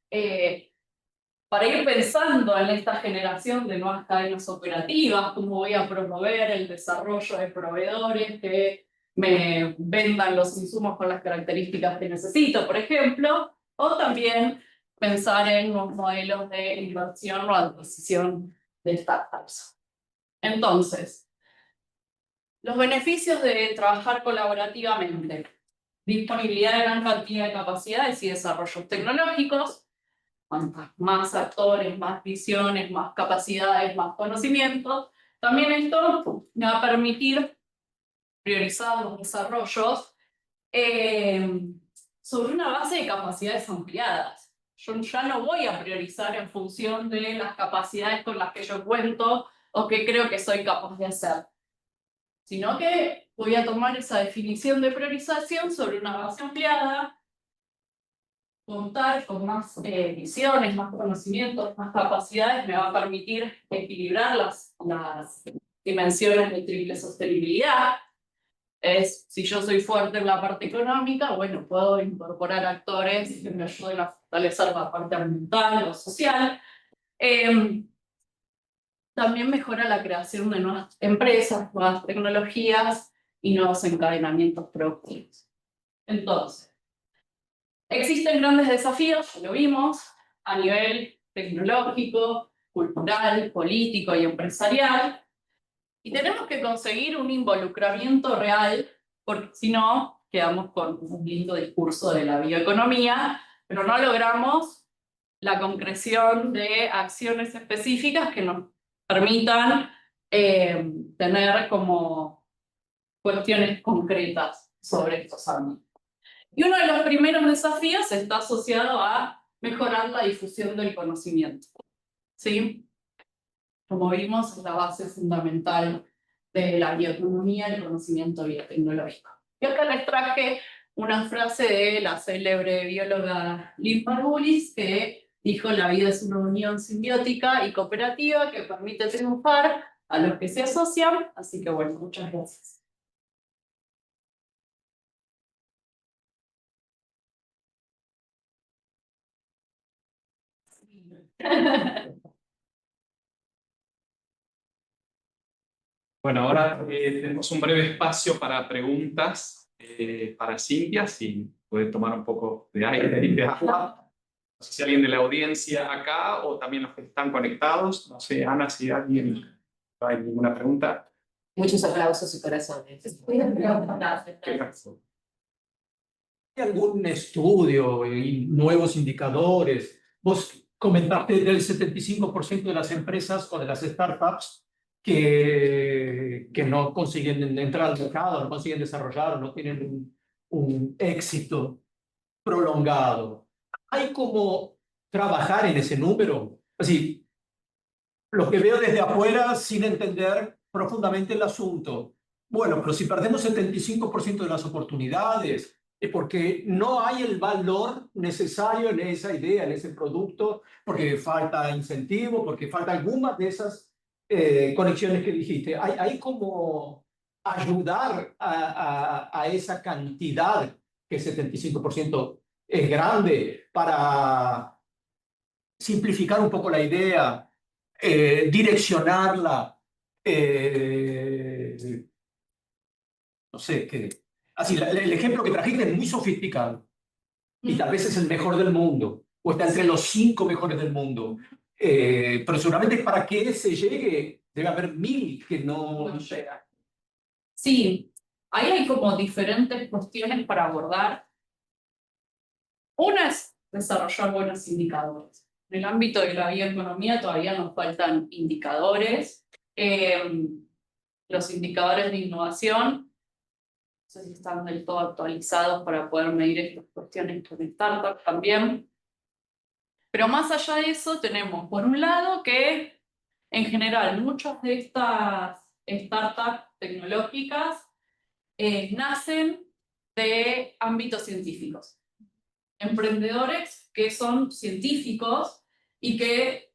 para ir pensando en esta generación de nuevas cadenas operativas, cómo voy a promover el desarrollo de proveedores que me vendan los insumos con las características que necesito, por ejemplo, o también pensar en los modelos de inversión o adquisición de startups. Entonces, los beneficios de trabajar colaborativamente: disponibilidad de gran cantidad de capacidades y desarrollos tecnológicos. Cuantas más actores, más visiones, más capacidades, más conocimientos. También esto me va a permitir priorizar los desarrollos sobre una base de capacidades ampliadas. Yo ya no voy a priorizar en función de las capacidades con las que yo cuento o que creo que soy capaz de hacer, sino que voy a tomar esa definición de priorización sobre una base ampliada. Contar con más visiones, más conocimientos, más capacidades me va a permitir equilibrar las dimensiones de triple sostenibilidad. es, si yo soy fuerte en la parte económica, bueno, puedo incorporar actores que me ayuden a fortalecer la parte ambiental o social. También mejora la creación de nuevas empresas, nuevas tecnologías y nuevos encadenamientos productivos. Entonces, existen grandes desafíos, ya lo vimos, a nivel tecnológico, cultural, político y empresarial, y tenemos que conseguir un involucramiento real, porque si no, quedamos con un lindo discurso de la bioeconomía, pero no logramos la concreción de acciones específicas que nos permitan tener como cuestiones concretas sobre estos ámbitos. Y uno de los primeros desafíos está asociado a mejorar la difusión del conocimiento. ¿Sí? Como vimos, es la base fundamental de la bioeconomía, el conocimiento biotecnológico. Y acá les traje una frase de la célebre bióloga Lynn Margulis, que dijo: la vida es una unión simbiótica y cooperativa que permite triunfar a los que se asocian. Así que bueno, muchas gracias. Bueno, ahora tenemos un breve espacio para preguntas para Cintia, si puede tomar un poco de aire y de agua. No sé si alguien de la audiencia acá o también los que están conectados. No sé, Ana, si alguien no hay ninguna pregunta. Muchos aplausos y corazones. ¿Hay algún estudio y nuevos indicadores? Vos comentaste del 75% de las empresas o de las startups que no consiguen entrar al mercado, no consiguen desarrollar, no tienen un éxito prolongado. ¿Hay como trabajar en ese número? Así, lo que veo desde afuera sin entender profundamente el asunto. Bueno, pero si perdemos 75% de las oportunidades, es porque no hay el valor necesario en esa idea, en ese producto, porque falta incentivo, porque falta algunas de esas conexiones que dijiste. Hay como ayudar a esa cantidad, que 75% es grande, para simplificar un poco la idea, direccionarla, no sé, así, el ejemplo que trajiste es muy sofisticado y tal vez es el mejor del mundo o está entre los 5 mejores del mundo, pero seguramente para que se llegue debe haber 1000 que no llegan. Sí, ahí hay como diferentes cuestiones para abordar. Una es desarrollar buenos indicadores. En el ámbito de la bioeconomía todavía nos faltan indicadores. Los indicadores de innovación, no sé si están del todo actualizados para poder medir estas cuestiones con startups también. Pero más allá de eso, tenemos por un lado que en general muchas de estas startups tecnológicas nacen de ámbitos científicos. Emprendedores que son científicos y que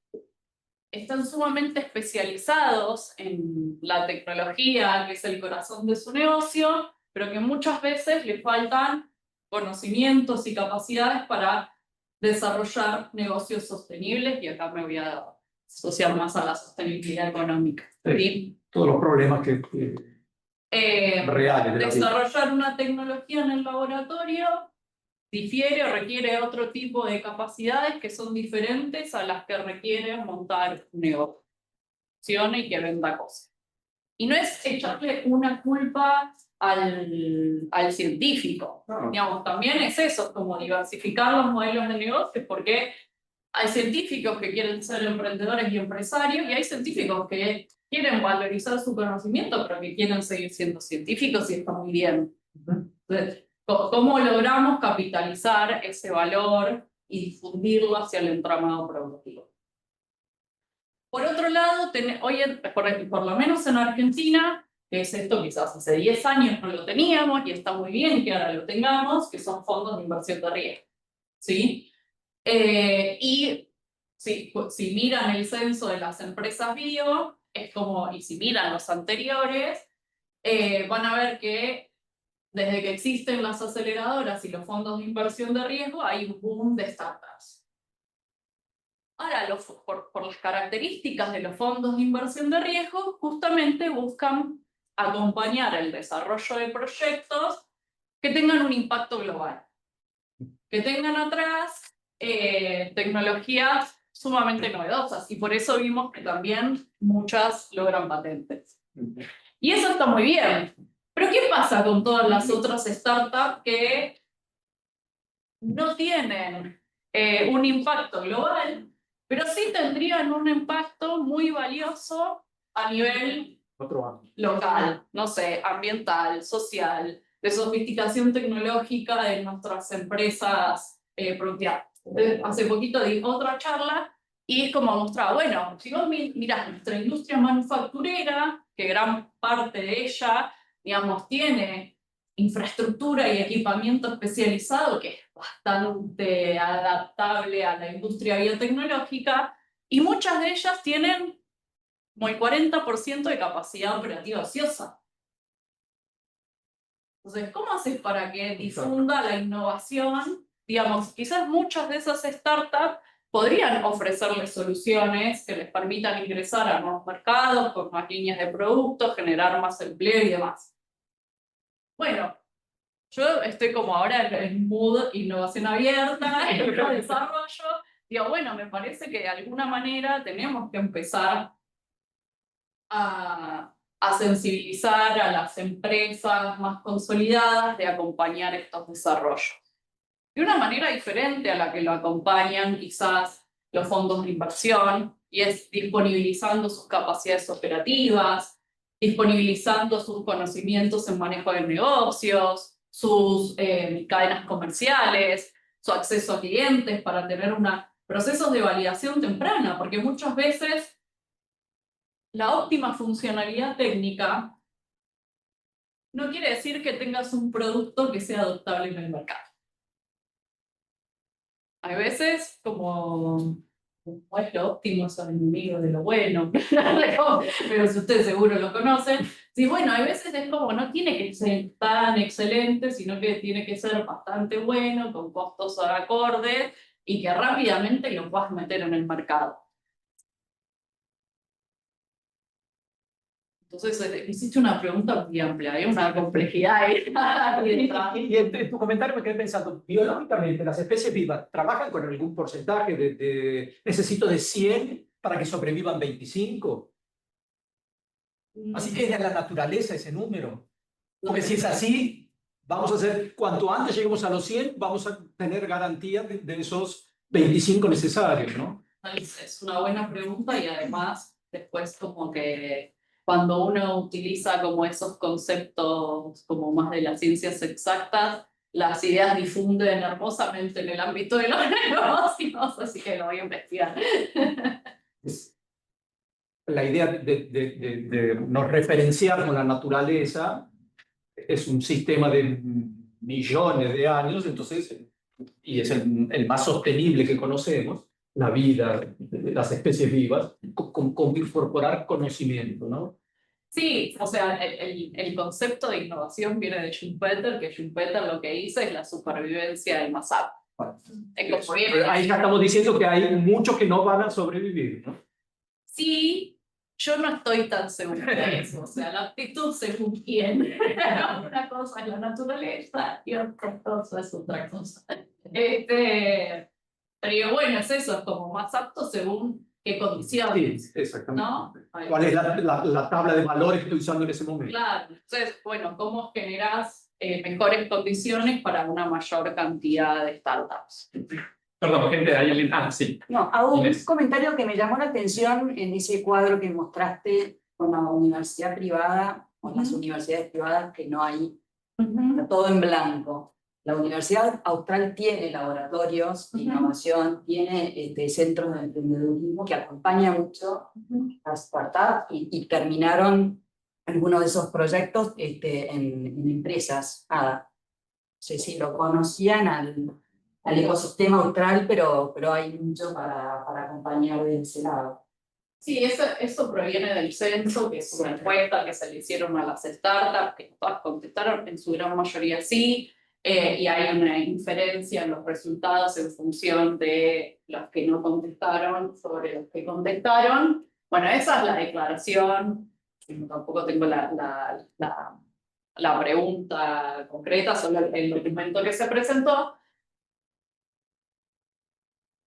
están sumamente especializados en la tecnología, que es el corazón de su negocio, pero que muchas veces les faltan conocimientos y capacidades para desarrollar negocios sostenibles, y acá me voy a asociar más a la sostenibilidad económica. ¿Sí? todos los problemas reales de la vida. Desarrollar una tecnología en el laboratorio difiere o requiere otro tipo de capacidades que son diferentes a las que requiere montar un negocio y que venda cosas. Y no es echarle una culpa al científico. No. Digamos, también es eso, como diversificar los modelos de negocios, porque hay científicos que quieren ser emprendedores y empresarios, y hay científicos que quieren valorizar su conocimiento, pero que quieren seguir siendo científicos, y está muy bien. Entonces, ¿cómo logramos capitalizar ese valor y difundirlo hacia el entramado productivo? Por otro lado, hoy, por lo menos en Argentina, que es esto, quizás hace 10 años no lo teníamos y está muy bien que ahora lo tengamos, que son fondos de inversión de riesgo. ¿Sí? Y si miran el censo de las empresas bio, es como, y si miran los anteriores, van a ver que desde que existen las aceleradoras y los fondos de inversión de riesgo, hay un boom de startups. Ahora, por las características de los fondos de inversión de riesgo, justamente buscan acompañar el desarrollo de proyectos que tengan un impacto global, que tengan atrás tecnologías sumamente novedosas, y por eso vimos que también muchas logran patentes. Y eso está muy bien. Pero ¿qué pasa con todas las otras startups que no tienen un impacto global, pero sí tendrían un impacto muy valioso a nivel local, no sé, ambiental, social, de sofisticación tecnológica de nuestras empresas productivas? Hace poquito di otra charla y es como mostraba, bueno, si vos mirás nuestra industria manufacturera, que gran parte de ella, digamos, tiene infraestructura y equipamiento especializado que es bastante adaptable a la industria biotecnológica, y muchas de ellas tienen como el 40% de capacidad operativa ociosa. Entonces, ¿cómo haces para que difunda la innovación? Digamos, quizás muchas de esas startups podrían ofrecerles soluciones que les permitan ingresar a nuevos mercados, con más líneas de productos, generar más empleo y demás. Bueno, yo estoy como ahora en mood innovación abierta, en desarrollo. Digo, bueno, me parece que de alguna manera tenemos que empezar a sensibilizar a las empresas más consolidadas de acompañar estos desarrollos. De una manera diferente a la que lo acompañan quizás los fondos de inversión, y es disponibilizando sus capacidades operativas, disponibilizando sus conocimientos en manejo de negocios, sus cadenas comerciales, su acceso a clientes para tener procesos de validación temprana, porque muchas veces la óptima funcionalidad técnica no quiere decir que tengas un producto que sea adoptable en el mercado. Hay veces como es lo óptimo, es el enemigo de lo bueno, pero si ustedes seguro lo conocen. Sí, bueno, hay veces es como no tiene que ser tan excelente, sino que tiene que ser bastante bueno, con costos acordes, y que rápidamente lo puedas meter en el mercado. Entonces, hiciste una pregunta muy amplia, hay una complejidad ahí. Y en tu comentario me quedé pensando, biológicamente, las especies vivas trabajan con algún porcentaje necesito de 100 para que sobrevivan 25. Así que es de la naturaleza ese número. Porque si es así, vamos a hacer, cuanto antes lleguemos a los 100, vamos a tener garantía de esos 25 necesarios, ¿no? Es una buena pregunta, y además después como que cuando uno utiliza como esos conceptos como más de las ciencias exactas, las ideas difunden hermosamente en el ámbito de los negocios, así que lo voy a investigar. La idea de nos referenciar con la naturaleza es un sistema de millones de años, entonces, y es el más sostenible que conocemos, la vida de las especies vivas, con incorporar conocimiento, ¿no? Sí, o sea, el concepto de innovación viene de Schumpeter, que Schumpeter lo que dice es la supervivencia del más apto. Pero ahí ya estamos diciendo que hay muchos que no van a sobrevivir, ¿no? Sí, yo no estoy tan segura de eso. O sea, la aptitud según quién. Una cosa es la naturaleza y otra cosa es otra cosa. Pero bueno, es eso, es como más apto según qué condiciones. Sí, exactamente. ¿No? ¿Cuál es la tabla de valores que estoy usando en ese momento? Claro, entonces, bueno, ¿cómo generas mejores condiciones para una mayor cantidad de startups? Perdón, gente, hay alguien. Ah, sí. No, hago un Inés. comentario que me llamó la atención en ese cuadro que mostraste con la universidad privada, con las universidades privadas, que no hay, está todo en blanco. La Universidad Austral tiene laboratorios de innovación, tiene centros de emprendedurismo que acompañan mucho a startups y terminaron algunos de esos proyectos en empresas. No sé si lo conocían al ecosistema austral, pero hay mucho para acompañar de ese lado. Sí, eso proviene del censo, que es una encuesta que se le hicieron a las startups, que todas contestaron, en su gran mayoría sí, y hay una inferencia en los resultados en función de los que no contestaron sobre los que contestaron. Bueno, esa es la declaración, tampoco tengo la pregunta concreta, solo el documento que se presentó.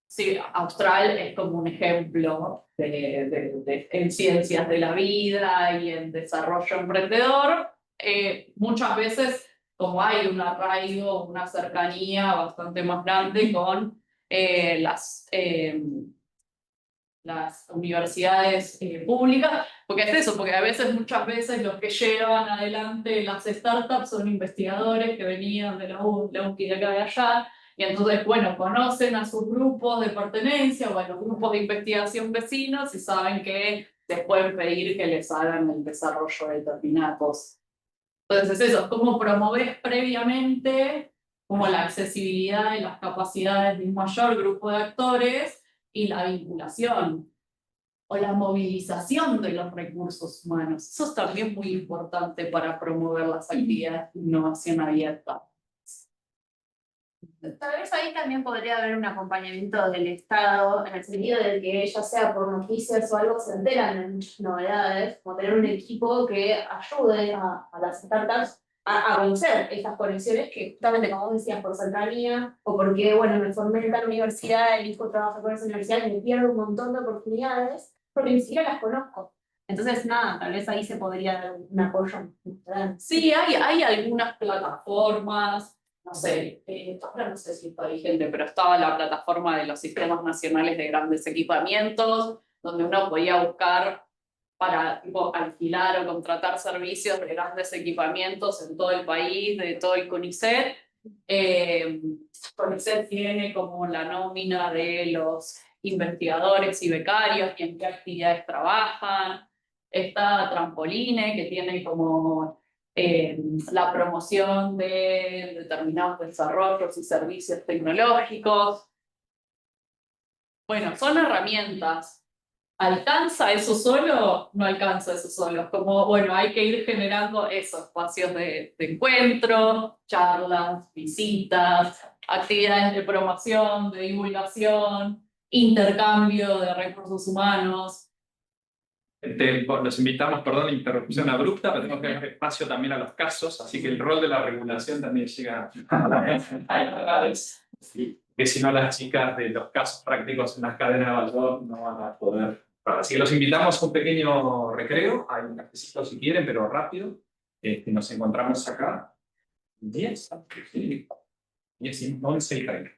Sí, Austral es como un ejemplo en ciencias de la vida y en desarrollo emprendedor. Muchas veces, como hay un arraigo, una cercanía bastante más grande con las universidades públicas, porque es eso, porque a veces, muchas veces los que llevan adelante las startups son investigadores que venían de la UNCI de acá de allá, y entonces, bueno, conocen a sus grupos de pertenencia o a los grupos de investigación vecinos y saben que les pueden pedir que les hagan el desarrollo de determinados. Entonces es eso, es como promover previamente como la accesibilidad y las capacidades de un mayor grupo de actores y la vinculación o la movilización de los recursos humanos. Eso es también muy importante para promover las actividades de innovación abierta. Tal vez ahí también podría haber un acompañamiento del Estado, en el sentido de que ya sea por noticias o algo, se enteran de muchas novedades, como tener un equipo que ayude a las startups a conocer estas conexiones que justamente, como vos decías, por cercanía, o porque, bueno, me formé en tal universidad, el hijo trabaja con esa universidad y me pierdo un montón de oportunidades, porque ni siquiera las conozco. Entonces, nada, tal vez ahí se podría dar un apoyo. Sí, hay algunas plataformas, no sé, ahora no sé si está vigente, pero estaba la plataforma de los sistemas nacionales de grandes equipamientos, donde uno podía buscar para tipo, alquilar o contratar servicios de grandes equipamientos en todo el país, de todo el CONICET. CONICET tiene como la nómina de los investigadores y becarios y en qué actividades trabajan. Está Trampoline, que tiene como la promoción de determinados desarrollos y servicios tecnológicos. Bueno, son herramientas. ¿Alcanza eso solo? No alcanza eso solo. Como, bueno, hay que ir generando esos espacios de encuentro, charlas, visitas, actividades de promoción, de divulgación, intercambio de recursos humanos. Los invitamos, perdón la interrupción abrupta, pero tenemos que dar espacio también a los casos, así que el rol de la regulación también llega a las que si no las chicas de los casos prácticos en las cadenas de valor no van a poder. Así que los invitamos a un pequeño recreo, hay un cafecito si quieren, pero rápido. Nos encontramos acá 10, 11 y 30.